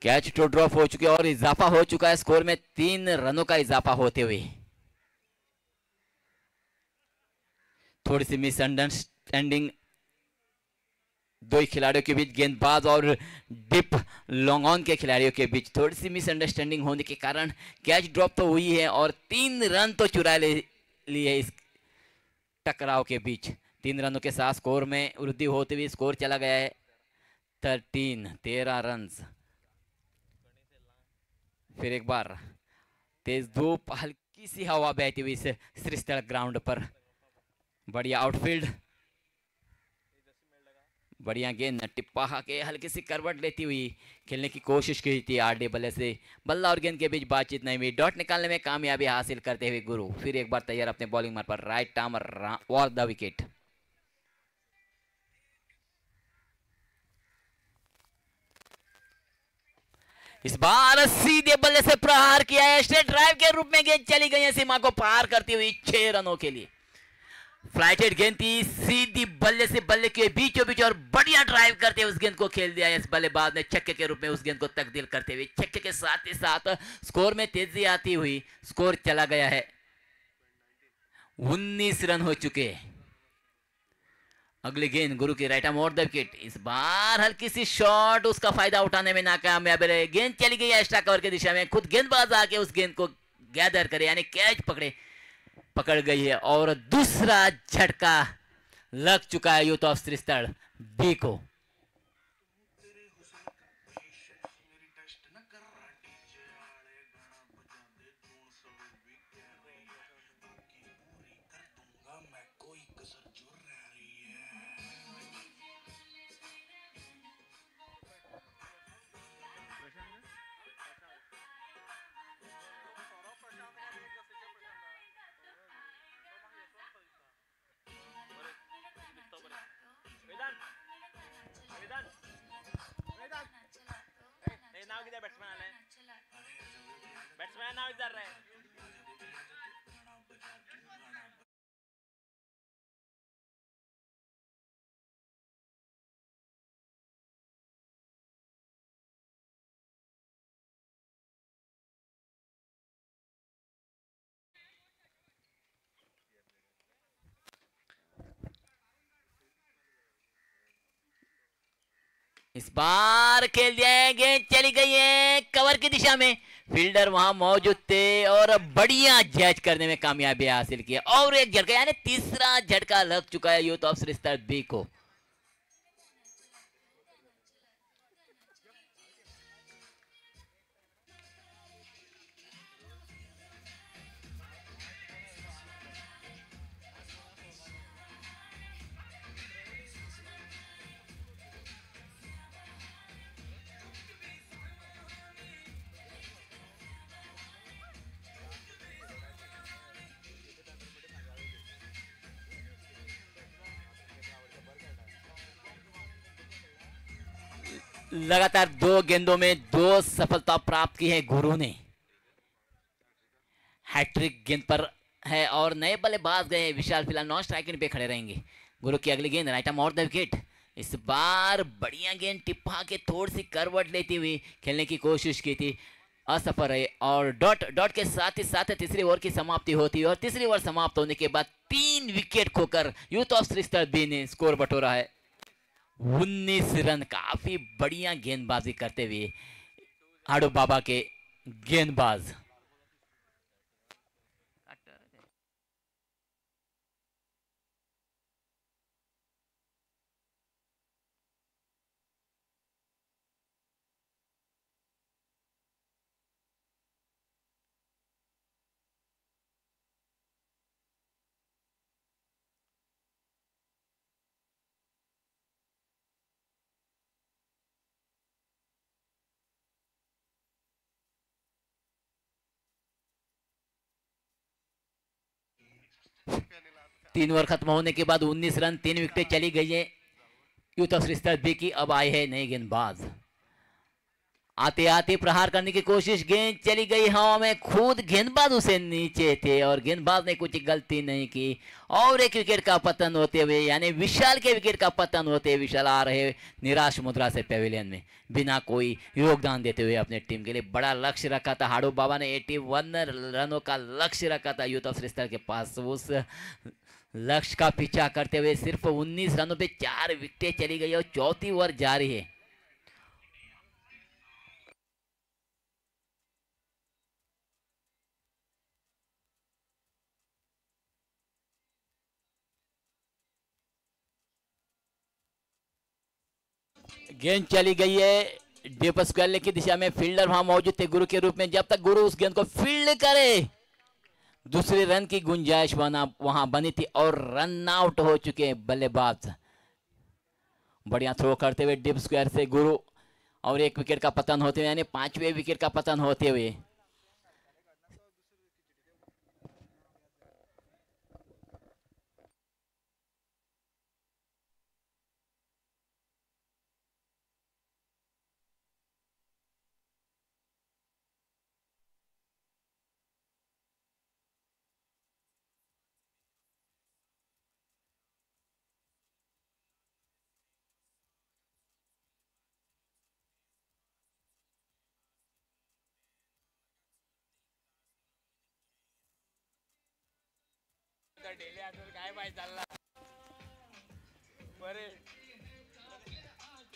कैच टू ड्रॉप हो चुकी है और इजाफा हो चुका है स्कोर में, 3 रनों का इजाफा होते हुए। थोड़ी सी मिसअंडरस्टैंडिंग दो ही खिलाड़ियों के बीच, गेंदबाज और डिप लॉन्ग ऑन के खिलाड़ियों के बीच थोड़ी सी मिसअंडरस्टैंडिंग होने के कारण कैच ड्रॉप तो हुई है और 3 रन तो चुरा लिए इस टकराव के बीच। 3 रनों के साथ स्कोर में वृद्धि होते हुए स्कोर चला गया है 13 रन। फिर एक बार तेज धूप, हल्की सी हवा बहती हुई इस श्रीस्थल ग्राउंड पर, बढ़िया आउटफील्ड, बढ़िया गेंद, टिप्पा के हल्की सी करवट लेती हुई खेलने की कोशिश की थी आरडी बल्ले से, बल्ला और गेंद के बीच बातचीत नहीं हुई, डॉट निकालने में कामयाबी हासिल करते हुए गुरु फिर एक बार तैयार अपने बॉलिंग मार्ग पर, राइट आर्म और द विकेट। इस बार सीधे बल्ले से प्रहार किया है, स्ट्रेट ड्राइव के रूप में गेंद चली गई है सीमा को पार करती हुई 6 रनों के लिए। फ्लाइटेड गेंद थी, सीधी बल्ले से बल्ले के बीचों बीच और बढ़िया ड्राइव करते हुए उस गेंद को खेल दिया है इस बल्लेबाज ने छक्के के रूप में, उस गेंद को तब्दील करते हुए छक्के के साथ ही साथ स्कोर में तेजी आती हुई स्कोर चला गया है 19 रन हो चुके। अगली गेंद गुरु की राइट आर्म और द विकेट, इस बार हल्की सी शॉट, उसका फायदा उठाने में नाकामयाब रहे, गेंद चली गई एक्स्ट्रा कवर की दिशा में, खुद गेंदबाज आके उस गेंद को गैदर करे यानी कैच पकड़ गई है और दूसरा झटका लग चुका है यूथ ऑफ श्रीस्थल बी को। बैट्समैन नाव इधर रहे। इस बार खेल दिया है, गेंद चली गई है कवर की दिशा में, फील्डर वहां मौजूद थे और बढ़िया जज करने में कामयाबी हासिल किया और एक झटका यानी तीसरा झटका लग चुका है यूथ ऑफ श्रीस्थल बी को। लगातार 2 गेंदों में 2 सफलता प्राप्त की है गुरु ने, हैट्रिक गेंद पर है और नए बल्लेबाज गए विशाल फिलहाल नॉन स्ट्राइकिंग पे खड़े रहेंगे। गुरु की अगली गेंद राइट आर्म और द विकेट, इस बार बढ़िया गेंद टिप्पा के थोड़ी सी करवट लेती हुई खेलने की कोशिश की थी, असफल रहे। और डॉट डॉट के साथ ही साथ तीसरी ओवर की समाप्ति होती है और तीसरी ओवर समाप्त होने के बाद 3 विकेट खोकर यूथ ऑफ श्रीस्थल बी ने स्कोर बटोरा है 19 रन। काफी बढ़िया गेंदबाजी करते हुए हाडू बाबा के गेंदबाज। तीन ओवर खत्म होने के बाद 19 रन 3 विकेटें चली गई है यूथ ऑफ श्रीस्थल बी की। अब आए हैं नए गेंदबाज, आते आते प्रहार करने की कोशिश, गेंद चली गई हवा में, खुद गेंदबाज उसे नीचे थे और गेंदबाज ने कुछ गलती नहीं की और एक विकेट का पतन होते हुए, यानी विशाल के विकेट का पतन होते हुए विशाल आ रहे निराश मुद्रा से पेविलियन में बिना कोई योगदान देते हुए अपने टीम के लिए। बड़ा लक्ष्य रखा था हाडू बाबा ने, 81 रनों का लक्ष्य रखा था यूथ ऑफ श्रीस्थल के पास। उस लक्ष्य का पीछा करते हुए सिर्फ 19 रनों पे 4 विकेटें चली गई और चौथी ओवर जारी है। गेंद चली गई है डीप स्क्वायर की दिशा में, फील्डर वहां मौजूद थे गुरु के रूप में। जब तक गुरु उस गेंद को फील्ड करे दूसरे रन की गुंजाइश वहां बनी थी और रन आउट हो चुके हैं बल्लेबाज। बढ़िया थ्रो करते हुए डीप स्क्वायर से गुरु और एक विकेट का पतन होते हुए, यानी 5वें विकेट का पतन होते हुए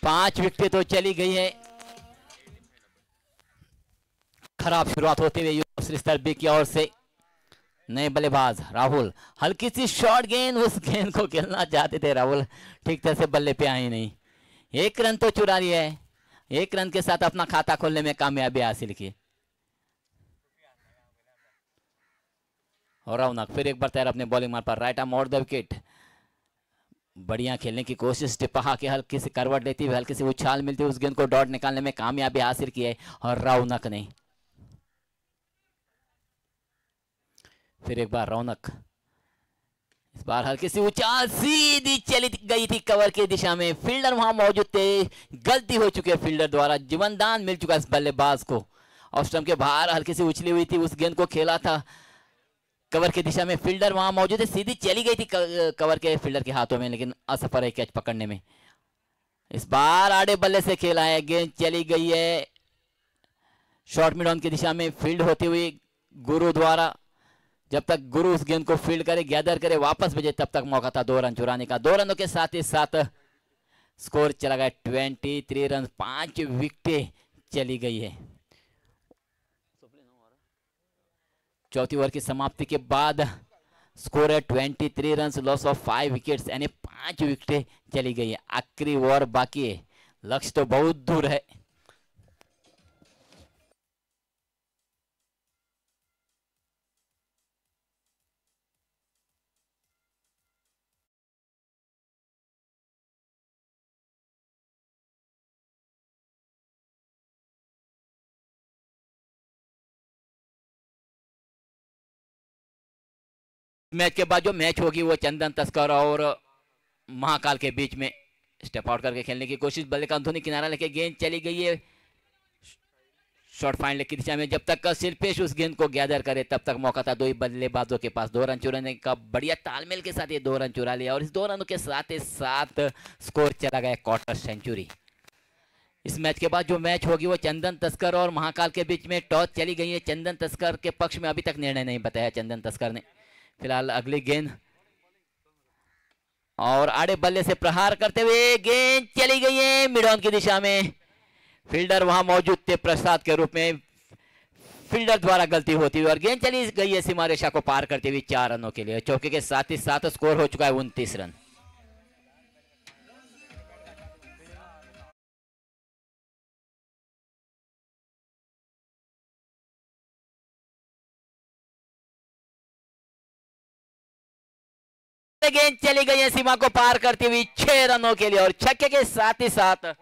पांच विकेट तो चली गई है। खराब शुरुआत होते हुए यूथ श्रीस्थल बी की ओर से नए बल्लेबाज राहुल, हल्की सी शॉर्ट गेंद, उस गेंद को खेलना चाहते थे राहुल, ठीक तरह से बल्ले पे आई नहीं। एक रन तो चुरा लिया है, एक रन के साथ अपना खाता खोलने में कामयाबी हासिल की। और रौनक फिर एक बार तैयार अपने बॉलिंग मार पर, राइट आर्म और द विकेट। बढ़िया खेलने की कोशिश, टिप्पा के हल्की से करवट लेती हुई, हल्की से उछाल मिलती हुई उस गेंद को डॉट निकालने में कामयाबी हासिल की है और रौनक ने फिर एक बार रौनक, इस बार हल्की सी उछाल सीधी चली गई थी कवर की दिशा में, फील्डर वहां मौजूद थे, गलती हो चुकी है फील्डर द्वारा, जीवनदान मिल चुका इस बल्लेबाज को। ऑफ स्टंप के बाहर हल्की सी उछली हुई थी, उस गेंद को खेला था कवर की दिशा में, फील्डर वहां मौजूद है, सीधी चली गई थी कवर के फील्डर के हाथों में, लेकिन असफल है कैच पकड़ने में। इस बार आड़े बल्ले से खेला है, गेंद चली गई है शॉर्ट मिड ऑन की दिशा में, फील्ड होती हुई गुरु द्वारा। जब तक गुरु उस गेंद को फील्ड करे, गैदर करे, वापस भेजे, तब तक मौका था 2 रन चुराने का। 2 रनों के साथ ही साथ स्कोर चला गया 23 रन, 5 विकेटें चली गई है। चौथी ओवर की समाप्ति के बाद स्कोर है 23 रन, लॉस ऑफ 5 विकेट्स, यानी 5 विकेटें चली गई है। आखिरी ओवर बाकी है, लक्ष्य तो बहुत दूर है। मैच के बाद जो मैच होगी वो चंदन तस्कर और महाकाल के बीच में स्टेप आउट करके खेलने की कोशिश, बल्ले का अंधोनी किनारा लेके गेंद चली गई है शॉट फाइनल की दिशा में, जब तक शिल्पेश उस गेंद को गैदर करे तब तक मौका था दो ही बल्लेबाजों के पास। 2 रन चुराने का बढ़िया तालमेल के साथ ये 2 रन चुरा लिया और इस 2 रनों के साथ ही साथ स्कोर चला गया क्वार्टर सेंचुरी। इस मैच के बाद जो मैच होगी वो चंदन तस्कर और महाकाल के बीच में। टॉस चली गई है चंदन तस्कर के पक्ष में, अभी तक निर्णय नहीं बताया चंदन तस्कर ने। फिलहाल अगली गेंद और आड़े बल्ले से प्रहार करते हुए गेंद चली गई है मिड ऑन की दिशा में। फील्डर वहां मौजूद थे प्रसाद के रूप में, फील्डर द्वारा गलती होती हुई और गेंद चली गई है सीमा रेखा को पार करते हुए 4 रनों के लिए। चौके के साथ ही साथ स्कोर हो चुका है 29 रन। गेंद चली गई है सीमा को पार करती हुई 6 रनों के लिए और छक्के के साथ ही साथ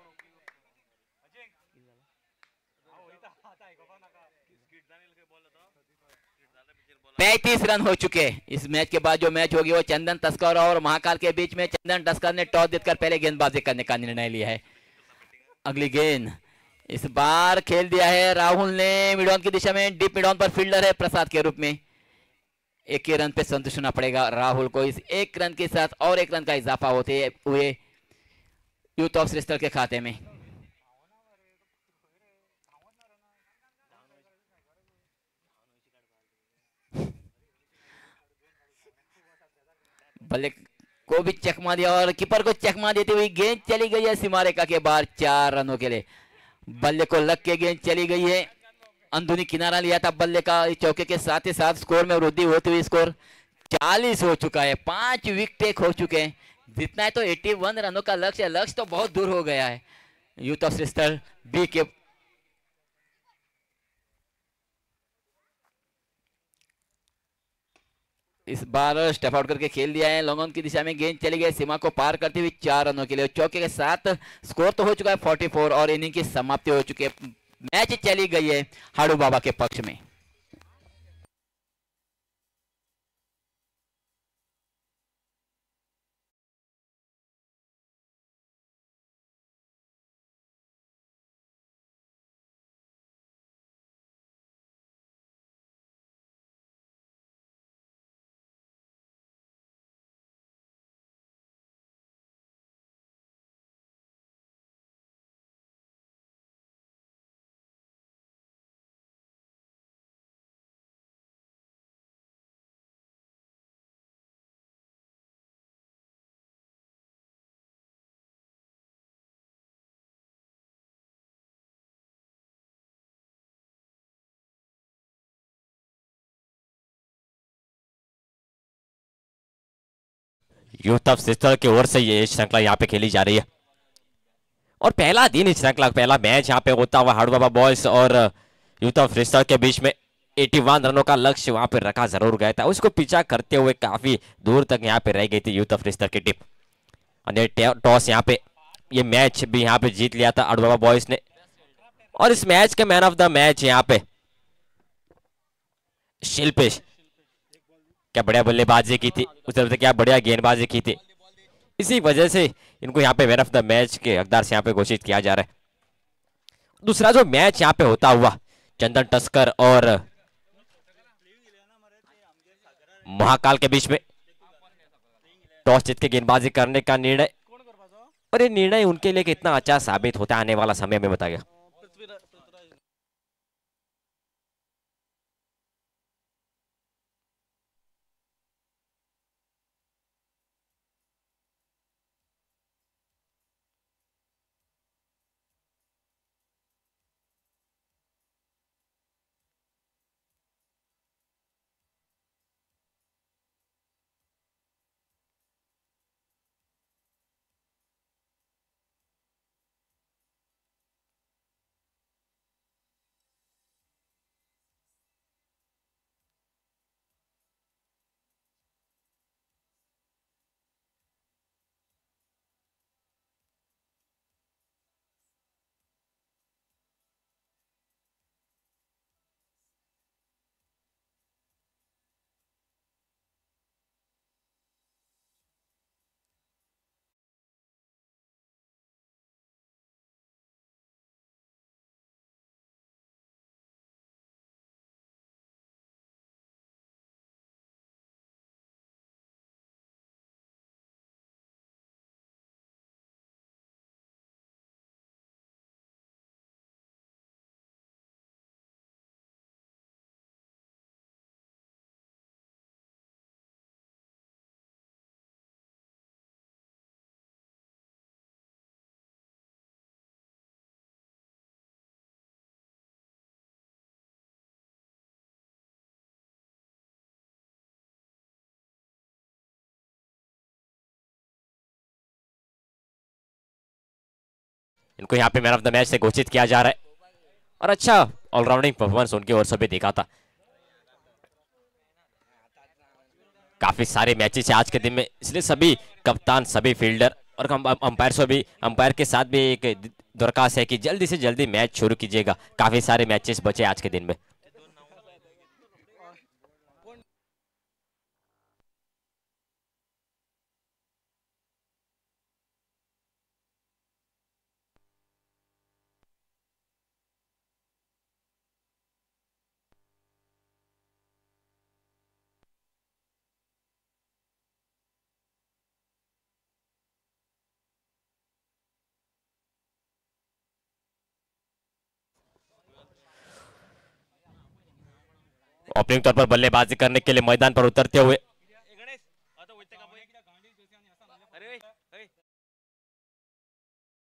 35 रन हो चुके। इस मैच के बाद जो मैच होगी वो चंदन तस्कर और महाकाल के बीच में। चंदन तस्कर ने टॉस जीतकर पहले गेंदबाजी करने का निर्णय लिया है। अगली गेंद इस बार खेल दिया है राहुल ने मिड ऑन की दिशा में। डीप मिड ऑन पर फील्डर है प्रसाद के रूप में। एक ही रन पे संतुष्ट होना पड़ेगा राहुल को। इस 1 रन के साथ और 1 रन का इजाफा होते हुए यूथ ऑफ श्रीस्थल के खाते में। बल्ले को भी चकमा दिया और कीपर को चकमा देते हुए गेंद चली गई है सीमा रेखा के बाहर 4 रनों के लिए। बल्ले को लग के गेंद चली गई है, अंदरूनी किनारा लिया था बल्ले का। चौके के साथ ही साथ स्कोर में वृद्धि होती हुई स्कोर 40 हो चुका है। 5 विकेट हो चुके हैं। जितना है तो 81 रनों का लक्ष्य, लक्ष्य तो बहुत दूर हो गया है यूथ ऑफ श्रीस्थल बी के। इस बार स्टेप आउट करके खेल दिया है। लॉन्ग ऑन की दिशा में गेंद चली गई सीमा को पार करती हुई 4 रनों के लिए। चौके के साथ स्कोर तो हो चुका है 44 और इनिंग की समाप्ति हो चुकी है। मैच चली गई है हाड़ू बाबा के पक्ष में। यूथ ऑफ सिस्टर की ओर से ये श्रृंखला यहाँ पे खेली जा रही है और पहला दिन इस श्रृंखला पहला मैच यहाँ पे होता हुआ हाड़ू बाबा बॉयज और यूथ ऑफ सिस्टर के बीच में 81 रनों का लक्ष्य वहां पे रखा जरूर गया था। उसको पीछा करते हुए काफी दूर तक यहाँ पे रह गई थी यूथ ऑफ सिस्टर की टीम। और टॉस यहाँ पे ये मैच भी यहाँ पे जीत लिया था हाड़ू बाबा बॉयज ने और इस मैच के मैन ऑफ द मैच यहाँ पे शिल्पेश। क्या बढ़िया बल्लेबाजी की थी, उस तरफ से क्या बढ़िया गेंदबाजी की थी। इसी वजह से इनको यहाँ पे मैन ऑफ द मैच के हकदार से यहाँ पे घोषित किया जा रहा है। दूसरा जो मैच यहाँ पे होता हुआ चंदन तस्कर और महाकाल के बीच में टॉस जीत के गेंदबाजी करने का निर्णय, और ये निर्णय उनके लिए कितना अच्छा साबित होता है आने वाला समय में बताएगा। इनको यहाँ पे मैन ऑफ द मैच से घोषित किया जा रहा है और अच्छा ऑलराउंडिंग परफॉर्मेंस उनकी ओर से भी देखा था। काफी सारे मैचेस है आज के दिन में, इसलिए सभी कप्तान, सभी फील्डर और अंपायर से भी, अंपायर के साथ भी एक दरखास्त है कि जल्दी से जल्दी मैच शुरू कीजिएगा। काफी सारे मैचेस बचे आज के दिन में। ओपनिंग तौर पर बल्लेबाजी करने के लिए मैदान पर उतरते हुए